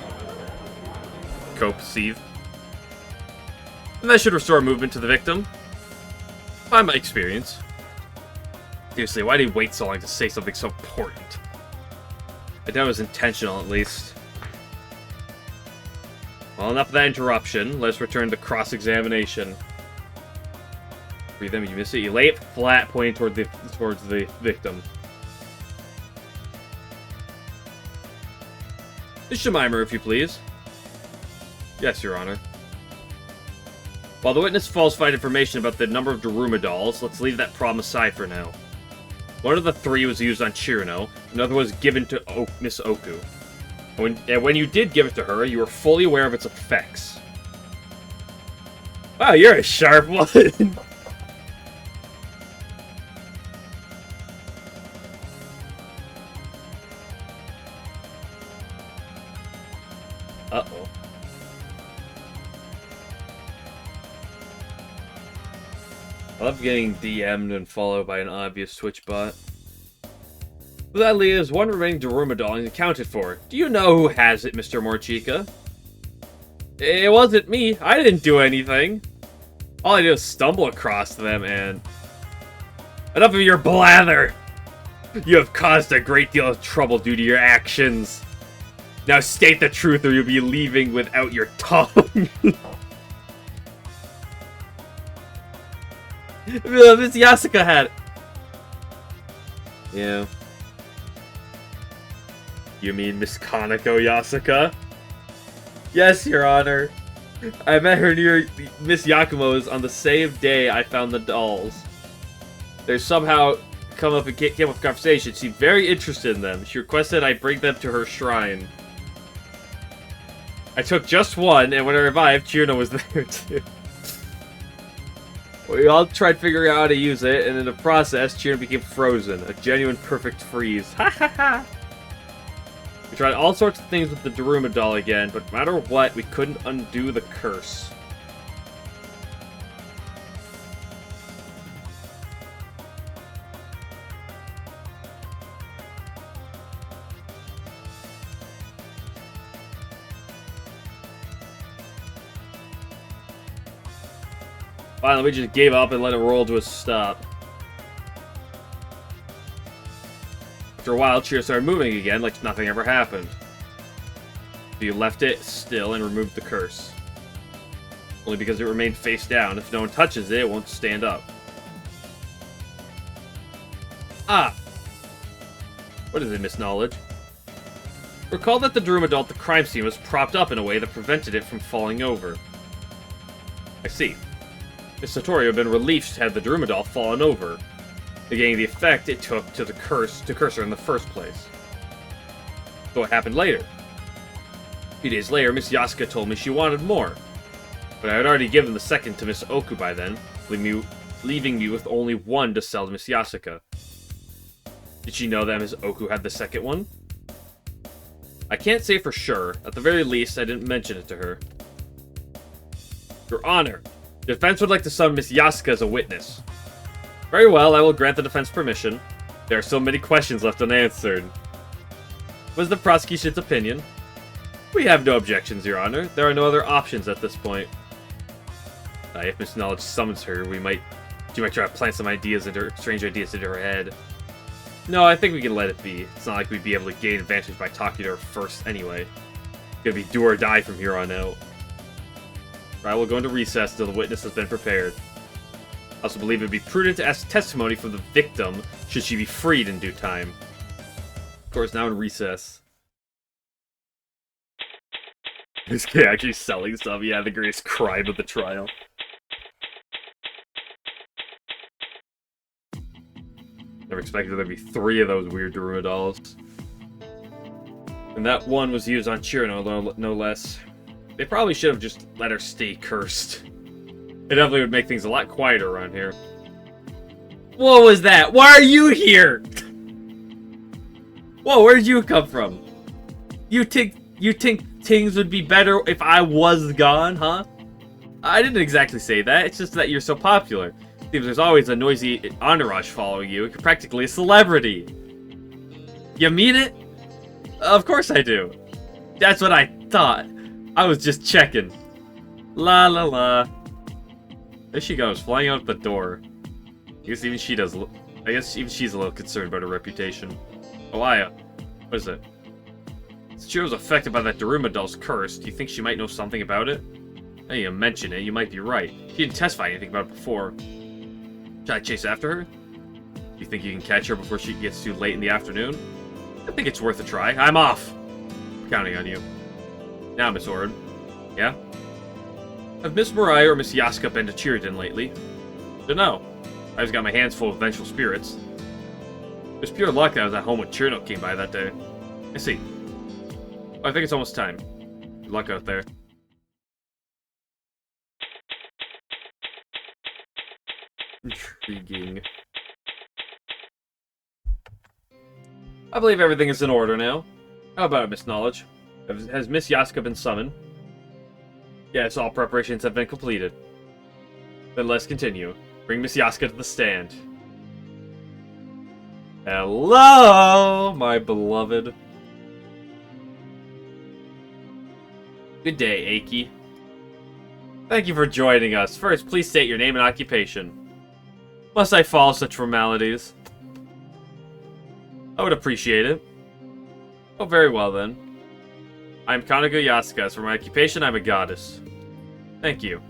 Steve. And that should restore movement to the victim. By my experience. Seriously, why did he wait so long to say something so important? I doubt it was intentional, at least. Well, enough of that interruption. Let's return to cross-examination. Breathe in, you miss it. You lay it flat, pointing towards the victim. Miss Shemaimer, if you please. Yes, Your Honor. While the witness falsified information about the number of Daruma dolls, let's leave that problem aside for now. One of the three was used on Chirino, another was given to Miss Oku. And when you did give it to her, you were fully aware of its effects. Wow, you're a sharp one! Uh-oh. I love getting DM'd and followed by an obvious Twitch bot. That leaves one remaining Daruma doll accounted for. Do you know who has it, Mr. Morchika? It wasn't me. I didn't do anything. All I did was stumble across them and... Enough of your blather! You have caused a great deal of trouble due to your actions. Now state the truth or you'll be leaving without your tongue. Miss Yasuka had it. Yeah. You mean Miss Kaneko Yasuka? Yes, Your Honor. I met her near Miss Yakumo's on the same day I found the dolls. They somehow came up with conversation. She seemed very interested in them. She requested I bring them to her shrine. I took just one, and when I revived, Chirino was there too. We all tried figuring out how to use it, and in the process, Chirino became frozen. A genuine perfect freeze. Ha ha ha! We tried all sorts of things with the Daruma doll again, but no matter what, we couldn't undo the curse. Finally, we just gave up and let it roll to a stop. After a while, Chirino started moving again like nothing ever happened. So you left it still and removed the curse. Only because it remained face down. If no one touches it, it won't stand up. Ah! What is it, Miss Knowledge? Recall that the Daruma doll at the crime scene was propped up in a way that prevented it from falling over. I see. Miss Satori had been relieved had the Daruma doll fallen over, negating the effect it took to curse her in the first place. So what happened later? A few days later, Miss Yasuka told me she wanted more, but I had already given the second to Miss Oku by then, leaving me with only one to sell to Miss Yasuka. Did she know that Miss Oku had the second one? I can't say for sure. At the very least, I didn't mention it to her. Your Honor, the defense would like to summon Miss Yasuka as a witness. Very well, I will grant the defense permission. There are so many questions left unanswered. What is the prosecution's opinion? We have no objections, Your Honor. There are no other options at this point. If Miss Knowledge summons her, she might try to plant some strange ideas into her head. No, I think we can let it be. It's not like we'd be able to gain advantage by talking to her first anyway. It's gonna be do or die from here on out. Right, we'll go into recess until the witness has been prepared. I also believe it would be prudent to ask testimony from the victim should she be freed in due time. Of course, now in recess. This guy actually selling stuff. Yeah, the greatest crime of the trial. Never expected there to be 3 of those weird Daruma dolls. And that one was used on Chirino, no less. They probably should have just let her stay cursed. It definitely would make things a lot quieter around here. What was that? Why are you here? Whoa, where'd you come from? You think things would be better if I was gone, huh? I didn't exactly say that. It's just that you're so popular. Seems there's always a noisy entourage following you. You're practically a celebrity. You mean it? Of course I do. That's what I thought. I was just checking. La la la. There she goes, flying out the door. I guess even she's a little concerned about her reputation. Alaya, what is it? Since she was affected by that Daruma doll's curse, do you think she might know something about it? Now you mention it, you might be right. She didn't testify anything about it before. Should I chase after her? Do you think you can catch her before she gets too late in the afternoon? I think it's worth a try. I'm off! I'm counting on you. Now, Miss Ord. Yeah? Have Miss Moriya or Miss Yasuka been to Chiriden lately? Dunno. I just got my hands full of vengeful spirits. It was pure luck that I was at home when Chirno came by that day. I see. Oh, I think it's almost time. Good luck out there. Intriguing. I believe everything is in order now. How about it, Miss Knowledge? Has Miss Yasuka been summoned? Yes, all preparations have been completed. Then let's continue. Bring Miss Yasuka to the stand. Hello, my beloved. Good day, Aiki. Thank you for joining us. First, please state your name and occupation. Must I follow such formalities? I would appreciate it. Oh, very well then. I'm Kanaga Yasuka. As for my occupation, I'm a goddess. Thank you.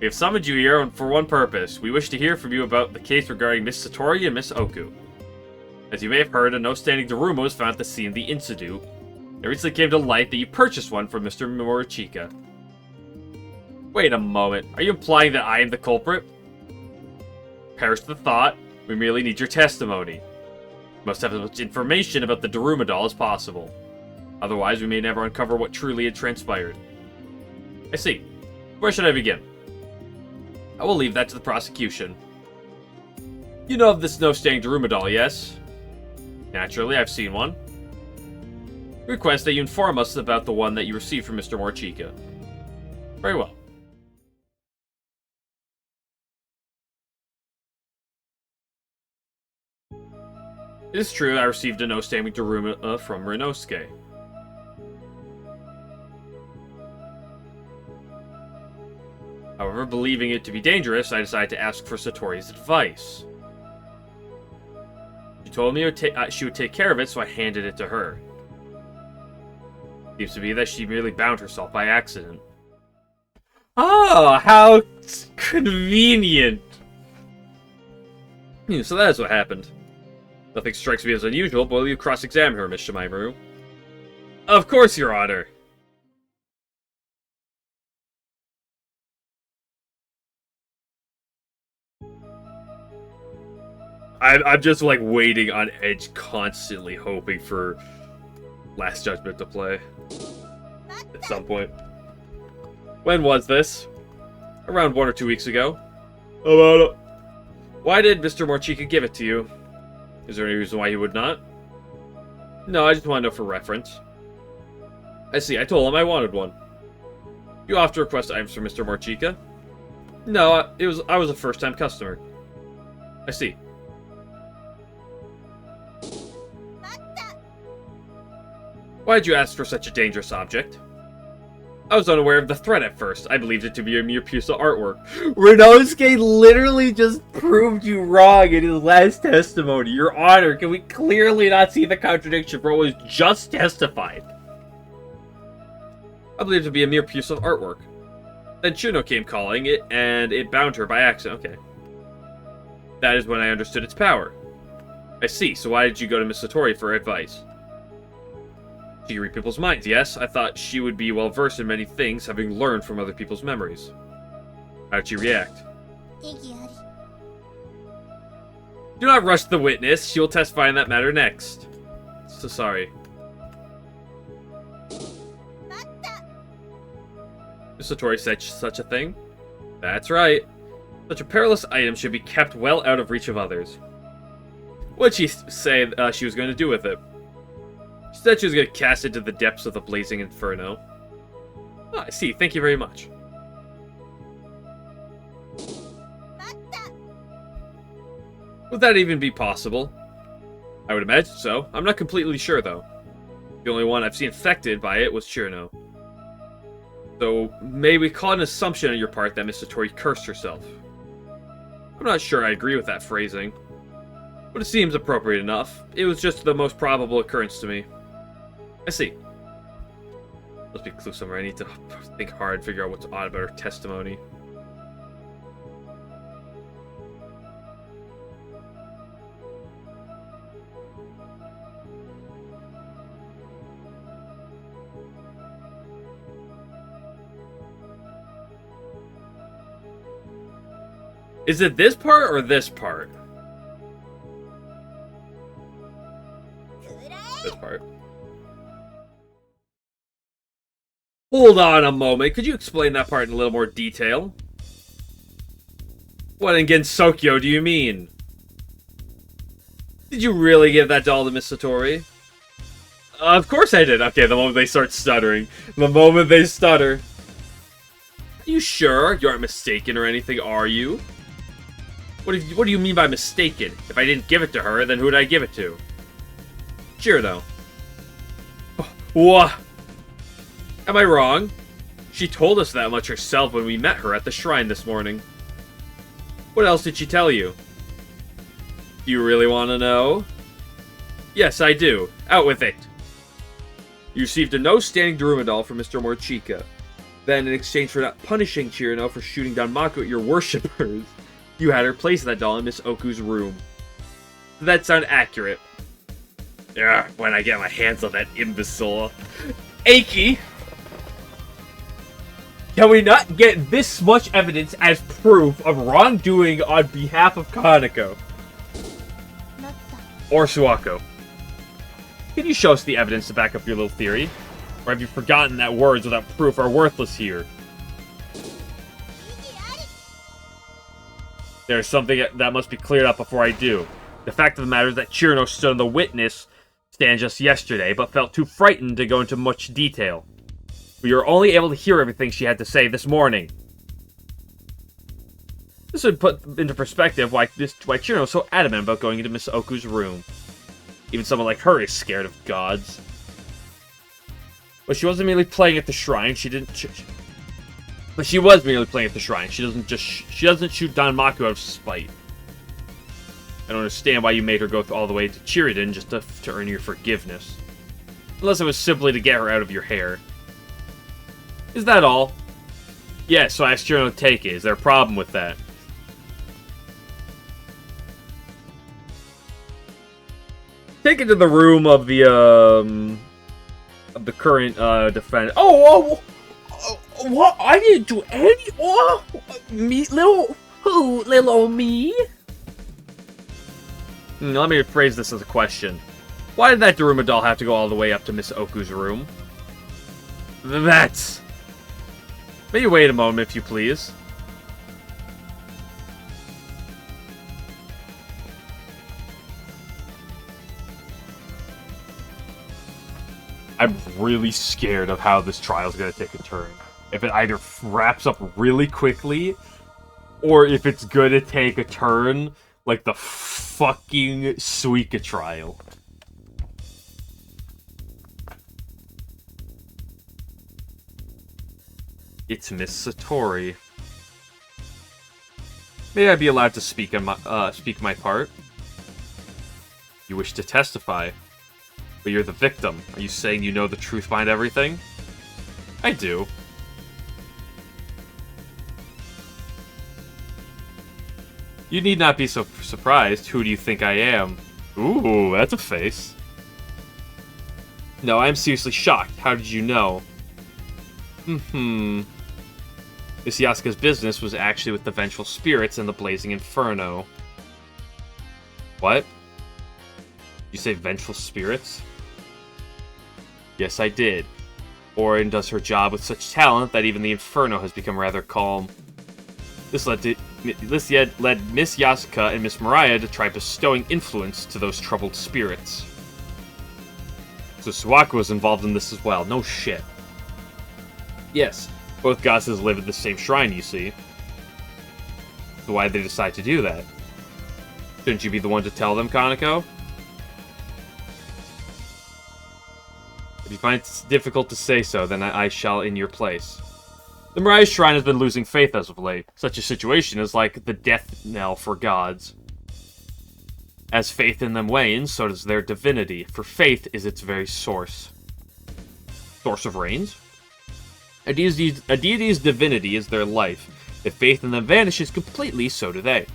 We have summoned you here for one purpose. We wish to hear from you about the case regarding Miss Satori and Miss Oku. As you may have heard, a no-standing Daruma was found at the scene of the incident. It recently came to light that you purchased one from Mr. Morichika. Wait a moment. Are you implying that I am the culprit? Perish the thought. We merely need your testimony. You must have as much information about the Daruma doll as possible. Otherwise, we may never uncover what truly had transpired. I see. Where should I begin? I will leave that to the prosecution. You know of this no-standing Daruma doll, yes? Naturally, I've seen one. We request that you inform us about the one that you received from Mr. Morichika. Very well. It is true I received a no-standing Daruma from Rinosuke. However, believing it to be dangerous, I decided to ask for Satori's advice. She told me she would take care of it, so I handed it to her. Seems to be that she merely bound herself by accident. Oh, how convenient! So that is what happened. Nothing strikes me as unusual, but will you cross-examine her, Miss Shimaru? Of course, Your Honor! I'm just, like, waiting on edge, constantly hoping for Last Judgment to play. At some point. When was this? Around 1 or 2 weeks ago. Why did Mr. Morichika give it to you? Is there any reason why he would not? No, I just want to know for reference. I see, I told him I wanted one. You often request items from Mr. Morichika? No, I was a first-time customer. I see. Why did you ask for such a dangerous object? I was unaware of the threat at first. I believed it to be a mere piece of artwork. Rinosuke literally just proved you wrong in his last testimony. Your Honor, can we clearly not see the contradiction for what was just testified? I believed it to be a mere piece of artwork. Then Chirno came calling it, and it bound her by accident. Okay. That is when I understood its power. I see, so why did you go to Miss Satori for advice? She can read people's minds, yes? I thought she would be well-versed in many things, having learned from other people's memories. How did she react? Do not rush the witness. She will testify in that matter next. So sorry. Miss Satori said such a thing? That's right. Such a perilous item should be kept well out of reach of others. What did she say she was going to do with it? She said she was going to cast it into the depths of the blazing inferno. Oh, I see. Thank you very much. Would that even be possible? I would imagine so. I'm not completely sure, though. The only one I've seen affected by it was Chirno. So, may we call it an assumption on your part that Miss Satori cursed herself? I'm not sure I agree with that phrasing. But it seems appropriate enough. It was just the most probable occurrence to me. I see. Must be a clue somewhere. I need to think hard, figure out what's odd about her testimony. Is it this part or this part?
this part. Hold on a moment. Could you explain that part in a little more detail? What in Gensokyo do you mean? Did you really give that doll to Miss Satori? Of course I did. Okay, the moment they start stuttering. The moment they stutter. Are you sure? You aren't mistaken or anything, are you? What do you mean by mistaken? If I didn't give it to her, then who did I give it to? Chirino. What? Am I wrong? She told us that much herself when we met her at the shrine this morning. What else did she tell you? Do you really want to know? Yes, I do. Out with it. You received a no-standing Daruma doll from Mr. Morchika. Then, in exchange for not punishing Chirino for shooting down Mako at your worshippers, you had her place that doll in Miss Oku's room. Does that sound accurate? Ugh, when I get my hands on that imbecile. Aki! Can we not get this much evidence as proof of wrongdoing on behalf of Kaneko? Or Suwako? Can you show us the evidence to back up your little theory? Or have you forgotten that words without proof are worthless here? There's something that must be cleared up before I do. The fact of the matter is that Chirino stood on the witness stand just yesterday, but felt too frightened to go into much detail. We were only able to hear everything she had to say this morning. This would put into perspective why Chirino was so adamant about going into Miss Oku's room. Even someone like her is scared of gods. But she wasn't merely playing at the shrine. But she was merely playing at the shrine. She doesn't shoot Don Maku out of spite. I don't understand why you made her go all the way to Chiriden just to earn your forgiveness. Unless it was simply to get her out of your hair. Is that all? Yes, so I asked Chirino to take it. Is there a problem with that? Take it to the room of the current defendant. Oh, what? I didn't do any. Oh, me, little who, little me? Let me rephrase this as a question. Why did that Daruma doll have to go all the way up to Miss Oku's room? That's... May you wait a moment, if you please. I'm really scared of how this trial is going to take a turn. If it either wraps up really quickly, or if it's going to take a turn like the fucking Suika trial. It's Miss Satori. May I be allowed to speak my part? You wish to testify, but you're the victim. Are you saying you know the truth behind everything? I do. You need not be so surprised. Who do you think I am? Ooh, that's a face. No, I'm seriously shocked. How did you know? Miss Yasuka's business was actually with the vengeful spirits and the blazing inferno. What? You say vengeful spirits? Yes, I did. Orin does her job with such talent that even the inferno has become rather calm. This led Miss Yasuka and Miss Moriya to try bestowing influence to those troubled spirits. So Suwako was involved in this as well. No shit. Yes, both goddesses live at the same shrine, you see. So why did they decide to do that? Shouldn't you be the one to tell them, Kaneko? If you find it difficult to say so, then I shall in your place. The Moriya Shrine has been losing faith as of late. Such a situation is like the death knell for gods. As faith in them wanes, so does their divinity, for faith is its very source. Source of rains? A deity's divinity is their life. If faith in them vanishes completely, so do they.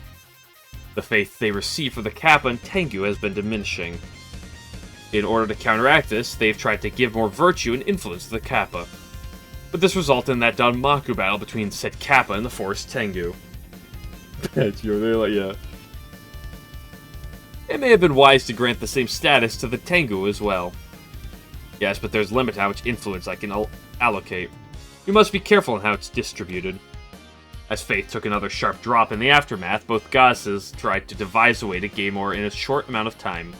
The faith they receive for the Kappa and Tengu has been diminishing. In order to counteract this, they've tried to give more virtue and influence to the Kappa. But this resulted in that Danmaku battle between said Kappa and the Forest Tengu. Yeah. It may have been wise to grant the same status to the Tengu as well. Yes, but there's a limit to how much influence I can allocate. You must be careful in how it's distributed. As Faith took another sharp drop in the aftermath, both goddesses tried to devise a way to gain more in a short amount of time.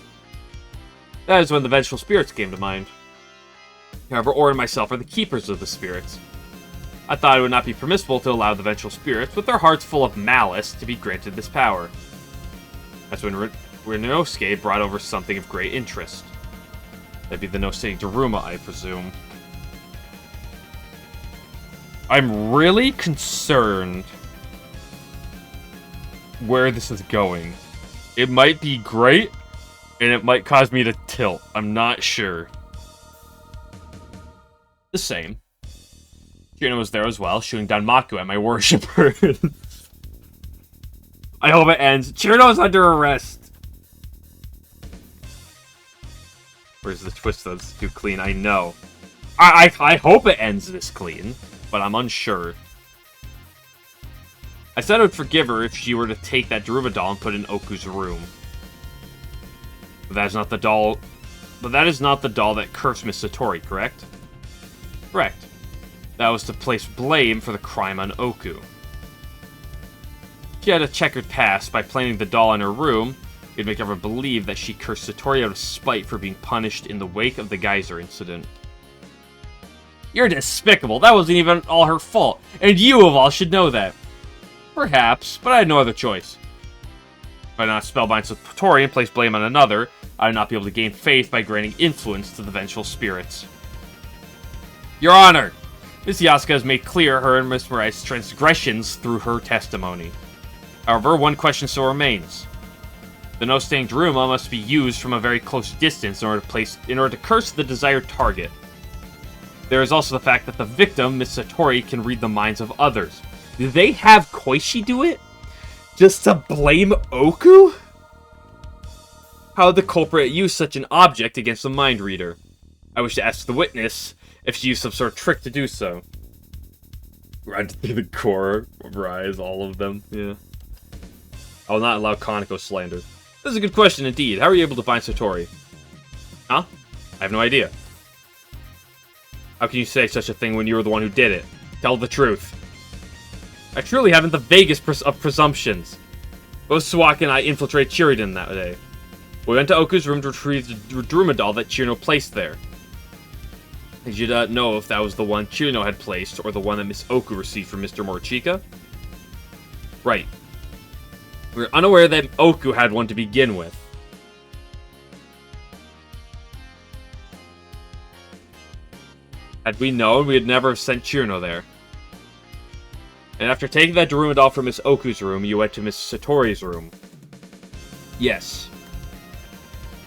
That is when the vengeful spirits came to mind. However, Ora and myself are the keepers of the spirits. I thought it would not be permissible to allow the vengeful spirits, with their hearts full of malice, to be granted this power. That's when Rinosuke brought over something of great interest. That'd be the no-sitting Daruma, I presume. I'm really concerned where this is going. It might be great, and it might cause me to tilt. I'm not sure. The same. Shino was there as well, shooting down Maku at my worshipper. I hope it ends. Chirino's under arrest. Where's the twist that's too clean? I know. I hope it ends this clean, but I'm unsure. I said I would forgive her if she were to take that Daruma doll and put it in Oku's room. But that is not the doll. But that is not the doll that cursed Miss Satori, correct? Correct. That was to place blame for the crime on Oku. She had a checkered past. By planting the doll in her room, it'd make everyone believe that she cursed Satori out of spite for being punished in the wake of the geyser incident. You're despicable. That wasn't even all her fault. And you, of all, should know that. Perhaps, but I had no other choice. If I did not spellbind Satori and place blame on another, I would not be able to gain faith by granting influence to the vengeful spirits. Your Honor! Miss Yasuka has made clear her and Miss Moriya's transgressions through her testimony. However, one question still remains. The no-sting Daruma must be used from a very close distance in order to curse the desired target. There is also the fact that the victim, Miss Satori, can read the minds of others. Do they have Koishi do it? Just to blame Oku? How would the culprit use such an object against a mind reader? I wish to ask the witness if she used some sort of trick to do so. Right through the core of her eyes, all of them. Yeah. I will not allow Kaneko slander. This is a good question indeed. How are you able to find Satori? Huh? I have no idea. How can you say such a thing when you were the one who did it? Tell the truth. I truly haven't the vaguest of presumptions. Both Sawaki and I infiltrated Shiriden that day. We went to Oku's room to retrieve the Daruma doll that Chirino placed there. Did you not know if that was the one Chirino had placed, or the one that Miss Oku received from Mr. Morichika? Right. We were unaware that Oku had one to begin with. Had we known, we would never have sent Chirino there. And after taking that Daruma doll from Miss Oku's room, you went to Miss Satori's room. Yes.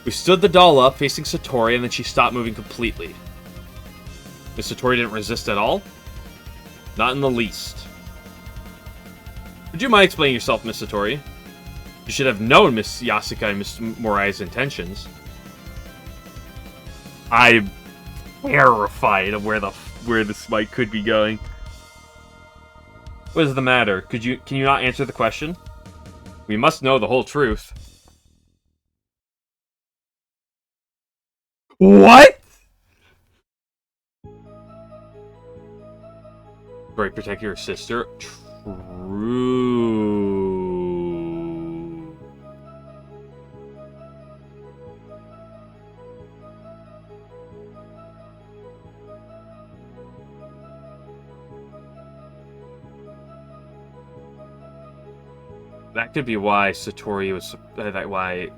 We stood the doll up, facing Satori, and then she stopped moving completely. Miss Satori didn't resist at all? Not in the least. Would you mind explaining yourself, Miss Satori? You should have known Miss Yasuka and Miss Moriya's intentions. I'm terrified of where this mic could be going. What is the matter? Can you not answer the question? We must know the whole truth. What? Right, protect your sister. True. That could be why Satori was why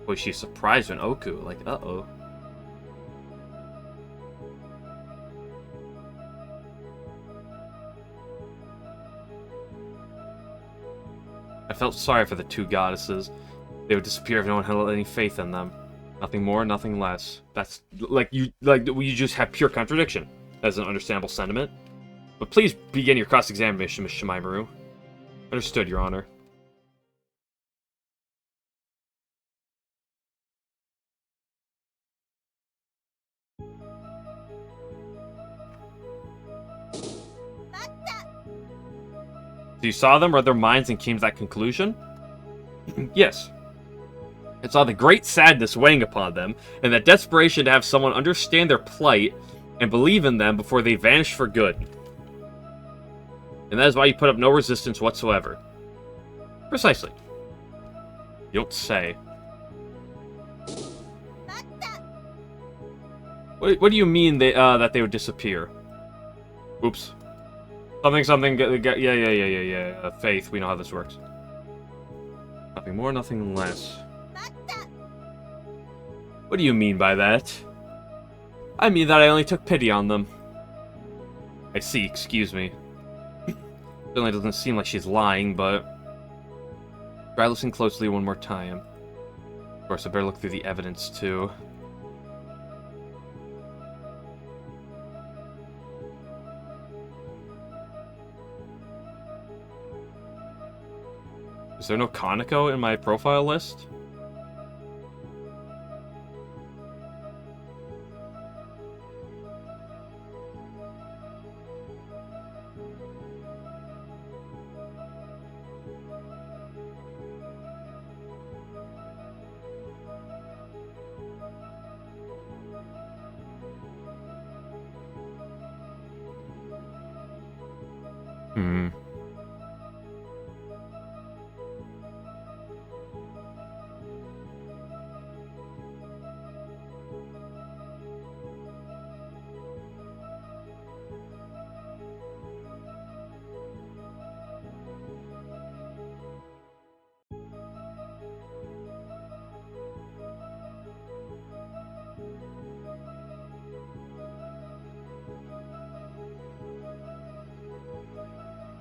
was she surprised when Oku like uh-oh. I felt sorry for the two goddesses. They would disappear if no one had any faith in them. Nothing more, nothing less. That's you just have pure contradiction. That's an understandable sentiment. But please begin your cross-examination, Miss Shimaemaru. Understood, Your Honor. So you saw them, read their minds, and came to that conclusion? Yes. and saw the great sadness weighing upon them, and that desperation to have someone understand their plight and believe in them before they vanished for good. And that is why you put up no resistance whatsoever. Precisely. You don't say. What do you mean that they would disappear? Oops. Something, yeah. Faith, we know how this works. Nothing more, nothing less. What do you mean by that? I mean that I only took pity on them. I see, excuse me. Certainly doesn't seem like she's lying, but... Try listening closely one more time. Of course, I better look through the evidence, too. Is there no Kaneko in my profile list?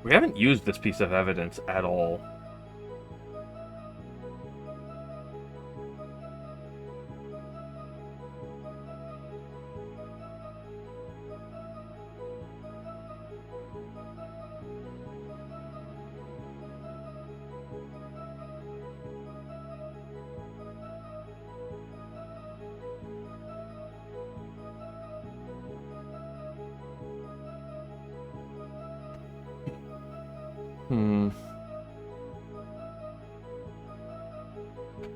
We haven't used this piece of evidence at all.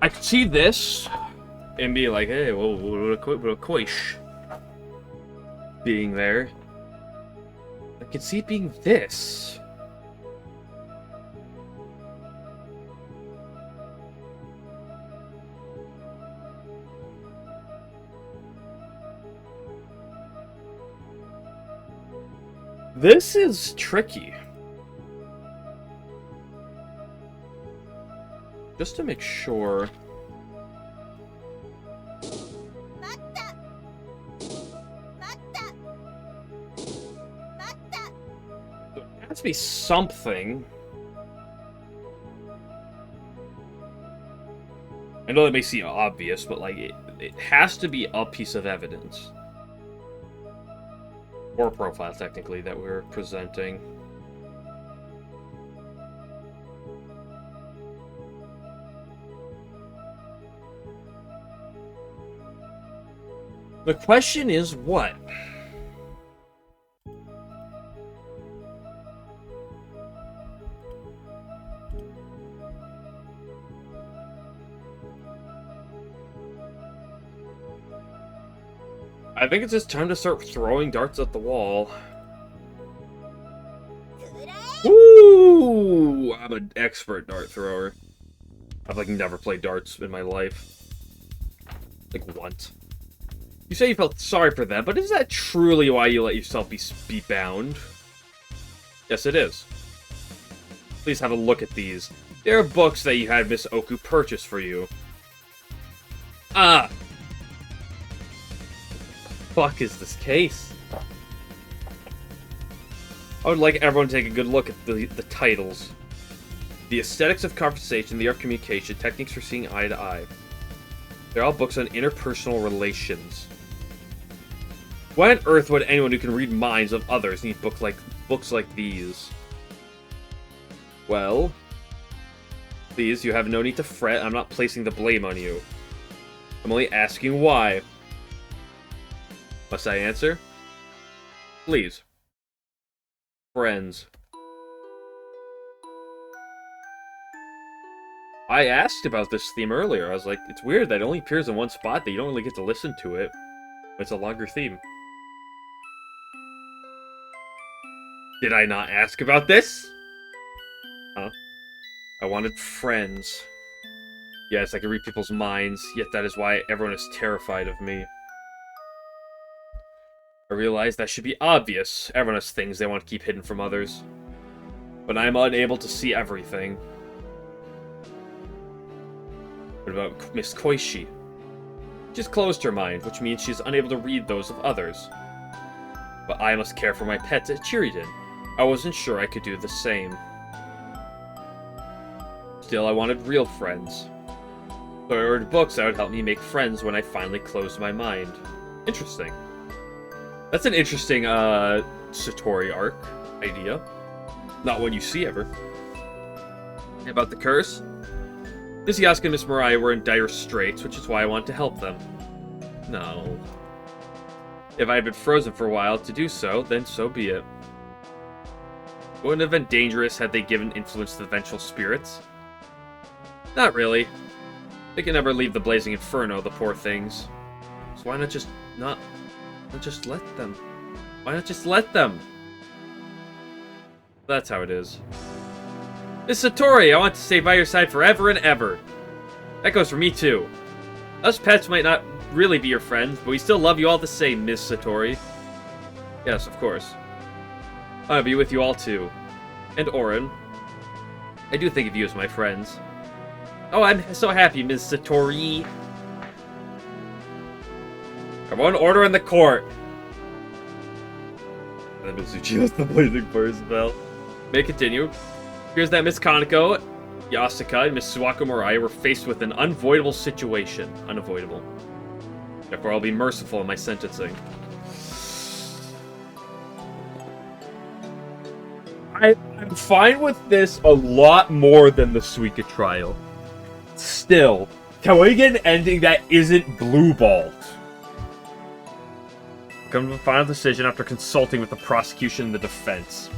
I could see this and be like, hey, well, what a quiche being there. I could see it being this. This is tricky. Just to make sure. There has to be something. I know that may seem obvious, but like it has to be a piece of evidence. Or a profile, technically, that we're presenting. The question is what? I think it's just time to start throwing darts at the wall. Ooh! I'm an expert dart thrower. I've like never played darts in my life. Like once. You say you felt sorry for them, but is that truly why you let yourself be bound? Yes, it is. Please have a look at these. They are books that you had Miss Oku purchase for you. Ah! Fuck is this case? I would like everyone to take a good look at the titles. The Aesthetics of Conversation, the Art of Communication, Techniques for Seeing Eye to Eye. They're all books on interpersonal relations. Why on earth would anyone who can read minds of others need books like these? Well, please, you have no need to fret. I'm not placing the blame on you. I'm only asking why. Must I answer? Please. Friends.
I asked about this theme earlier. I was like, it's weird that it only appears in one spot, that you don't really get to listen to it. It's a longer theme. Did I not ask about this? Huh? I wanted friends. Yes, I can read people's minds, yet that is why everyone is terrified of me. I realize that should be obvious. Everyone has things they want to keep hidden from others. But I am unable to see everything. What about Miss Koishi? She's closed her mind, which means she's unable to read those of others. But I must care for my pet Chiriden. I wasn't sure I could do the same. Still, I wanted real friends. So I ordered books that would help me make friends when I finally closed my mind. Interesting. That's an interesting, Satori arc idea. Not one you see ever. About the curse? Miss Yasuka and Miss Moriya were in dire straits, which is why I wanted to help them. No. If I had been frozen for a while to do so, then so be it. Wouldn't it have been dangerous had they given influence to the vengeful spirits? Not really. They can never leave the blazing inferno, the poor things. So why not just just let them? Why not just let them? That's how it is. Miss Satori, I want to stay by your side forever and ever. That goes for me too. Us pets might not really be your friends, but we still love you all the same, Miss Satori. Yes, of course. I'll be with you all too. And Orin. I do think of you as my friends. Oh, I'm so happy, Miss Satori. Everyone, order in the court. And then Mizuchi has the blazing fire spell. May I continue? Here's that Miss Kaneko, Yasuka, and Miss Suwako Moriya were faced with an unavoidable situation. Unavoidable. Therefore, I'll be merciful in my sentencing. I'm fine with this a lot more than the Suika trial. Still, can we get an ending that isn't blue balled? Come to a final decision after consulting with the prosecution and the defense.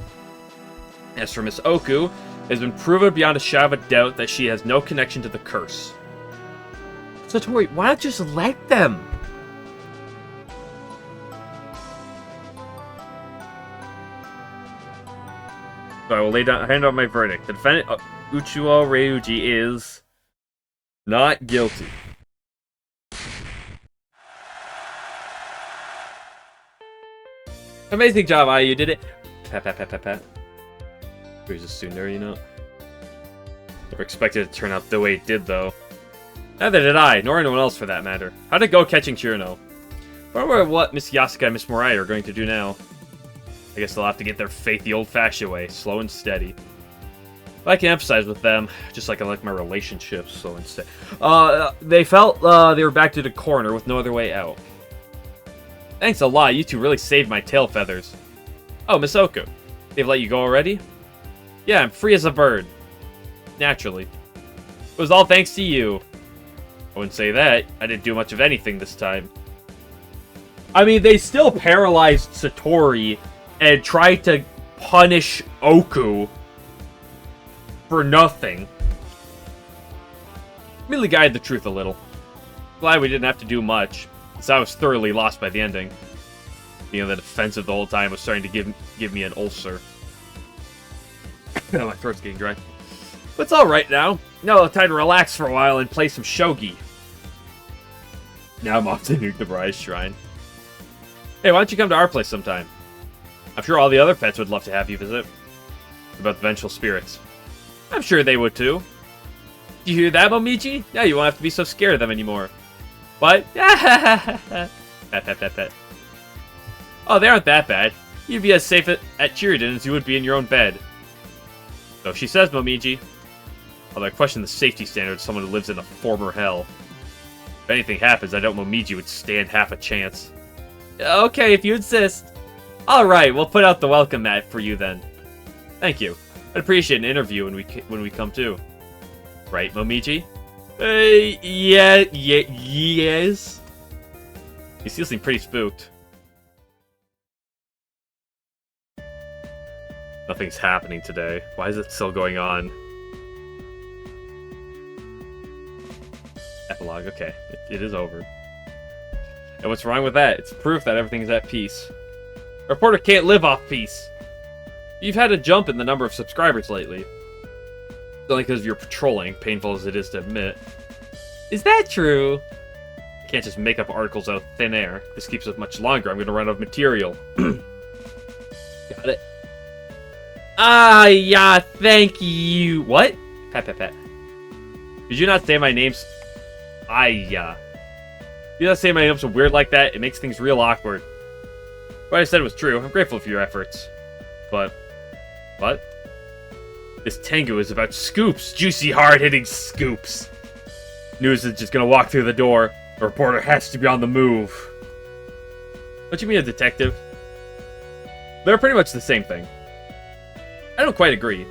As for Miss Oku, it has been proven beyond a shadow of a doubt that she has no connection to the curse. Satori, why not just let them? So I will hand out my verdict. The defendant, Uchiwa Ryuji, is not guilty. Amazing job, Ai, you did it. Pat, pat, pat, pat, pat. Here's a sooner, you know. Never expected it to turn out the way it did, though. Neither did I, nor anyone else for that matter. How'd it go catching Chirino? I wonder what Miss Yasuka and Miss Moriya are going to do now. I guess they'll have to get their faith the old-fashioned way, slow and steady. But I can emphasize with them, just like I like my relationships, slow and steady. They felt they were back to the corner with no other way out. Thanks a lot, you two really saved my tail feathers. Oh, Miss Oku, they've let you go already? Yeah, I'm free as a bird. Naturally. It was all thanks to you. I wouldn't say that. I didn't do much of anything this time. I mean, they still paralyzed Satori and tried to punish Oku for nothing. Merely guided the truth a little. Glad we didn't have to do much, since I was thoroughly lost by the ending. Being on the defensive the whole time was starting to give me an ulcer. My throat's getting dry. But it's alright now. Now time to relax for a while and play some shogi. Now I'm off to the Moriya Shrine. Hey, why don't you come to our place sometime? I'm sure all the other pets would love to have you visit. About the vengeful spirits. I'm sure they would too. Do you hear that, Momichi? Now you won't have to be so scared of them anymore. What? Pet, pet, pet, pet. Oh, they aren't that bad. You'd be as safe at Chiriden as you would be in your own bed. So she says, Momiji. Although I question the safety standards of someone who lives in a former hell. If anything happens, I doubt Momiji would stand half a chance. Okay, if you insist. Alright, we'll put out the welcome mat for you then. Thank you. I'd appreciate an interview when we come to. Right, Momiji? Yes. You still seem pretty spooked. Nothing's happening today. Why is it still going on? Epilogue, okay. It is over. And what's wrong with that? It's proof that everything is at peace. A reporter can't live off peace. You've had a jump in the number of subscribers lately. It's only because of your patrolling, painful as it is to admit. Is that true? I can't just make up articles out of thin air. If this keeps up much longer, I'm going to run out of material. Got it. Ah, yeah, thank you. What? Pat, pat, pat. Did you not say my name's... yeah. You not say my name's so weird like that? It makes things real awkward. What I said was true. I'm grateful for your efforts. But... What? This Tengu is about scoops. Juicy, hard-hitting scoops. News is just gonna walk through the door. A reporter has to be on the move. What you mean a detective? They're pretty much the same thing. I don't quite agree.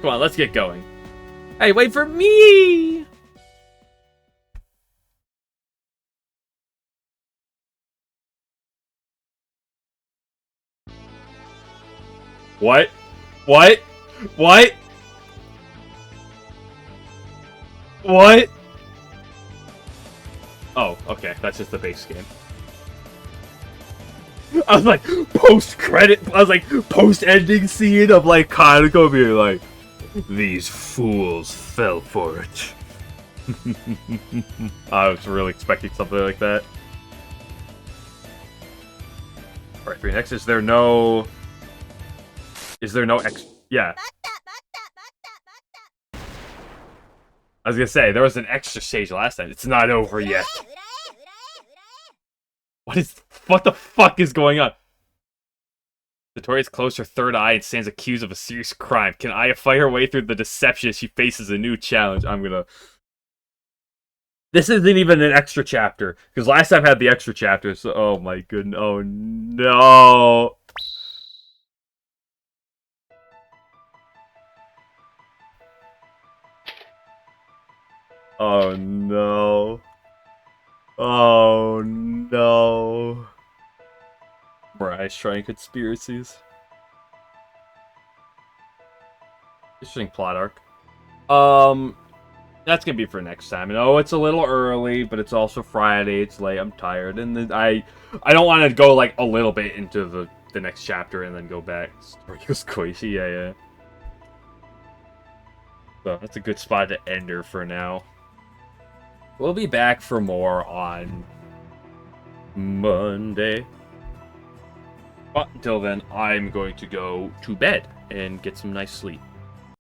Come on, let's get going. Hey, wait for me! What? What? What? What? Oh, okay. That's just the base game. I was like, post-credit, I was like, post-ending scene of like Kaneko being like, these fools fell for it. I was really expecting something like that. Alright, for next, is there no yeah. I was gonna say, there was an extra stage last time. It's not over yet. What the fuck is going on? Satori's closed her third eye and stands accused of a serious crime. Can Aya fight her way through the deception as she faces a new challenge? This isn't even an extra chapter. Because last time had the extra chapter, so... Oh my goodness. Oh no. Oh no. Oh no. Moriya Shrine conspiracies. Interesting plot arc. That's gonna be for next time. And oh, it's a little early, but it's also Friday. It's late. I'm tired, and then I don't want to go like a little bit into the next chapter and then go back. Story goes crazy. Yeah. So that's a good spot to end her for now. We'll be back for more on Monday. But until then, I'm going to go to bed and get some nice sleep.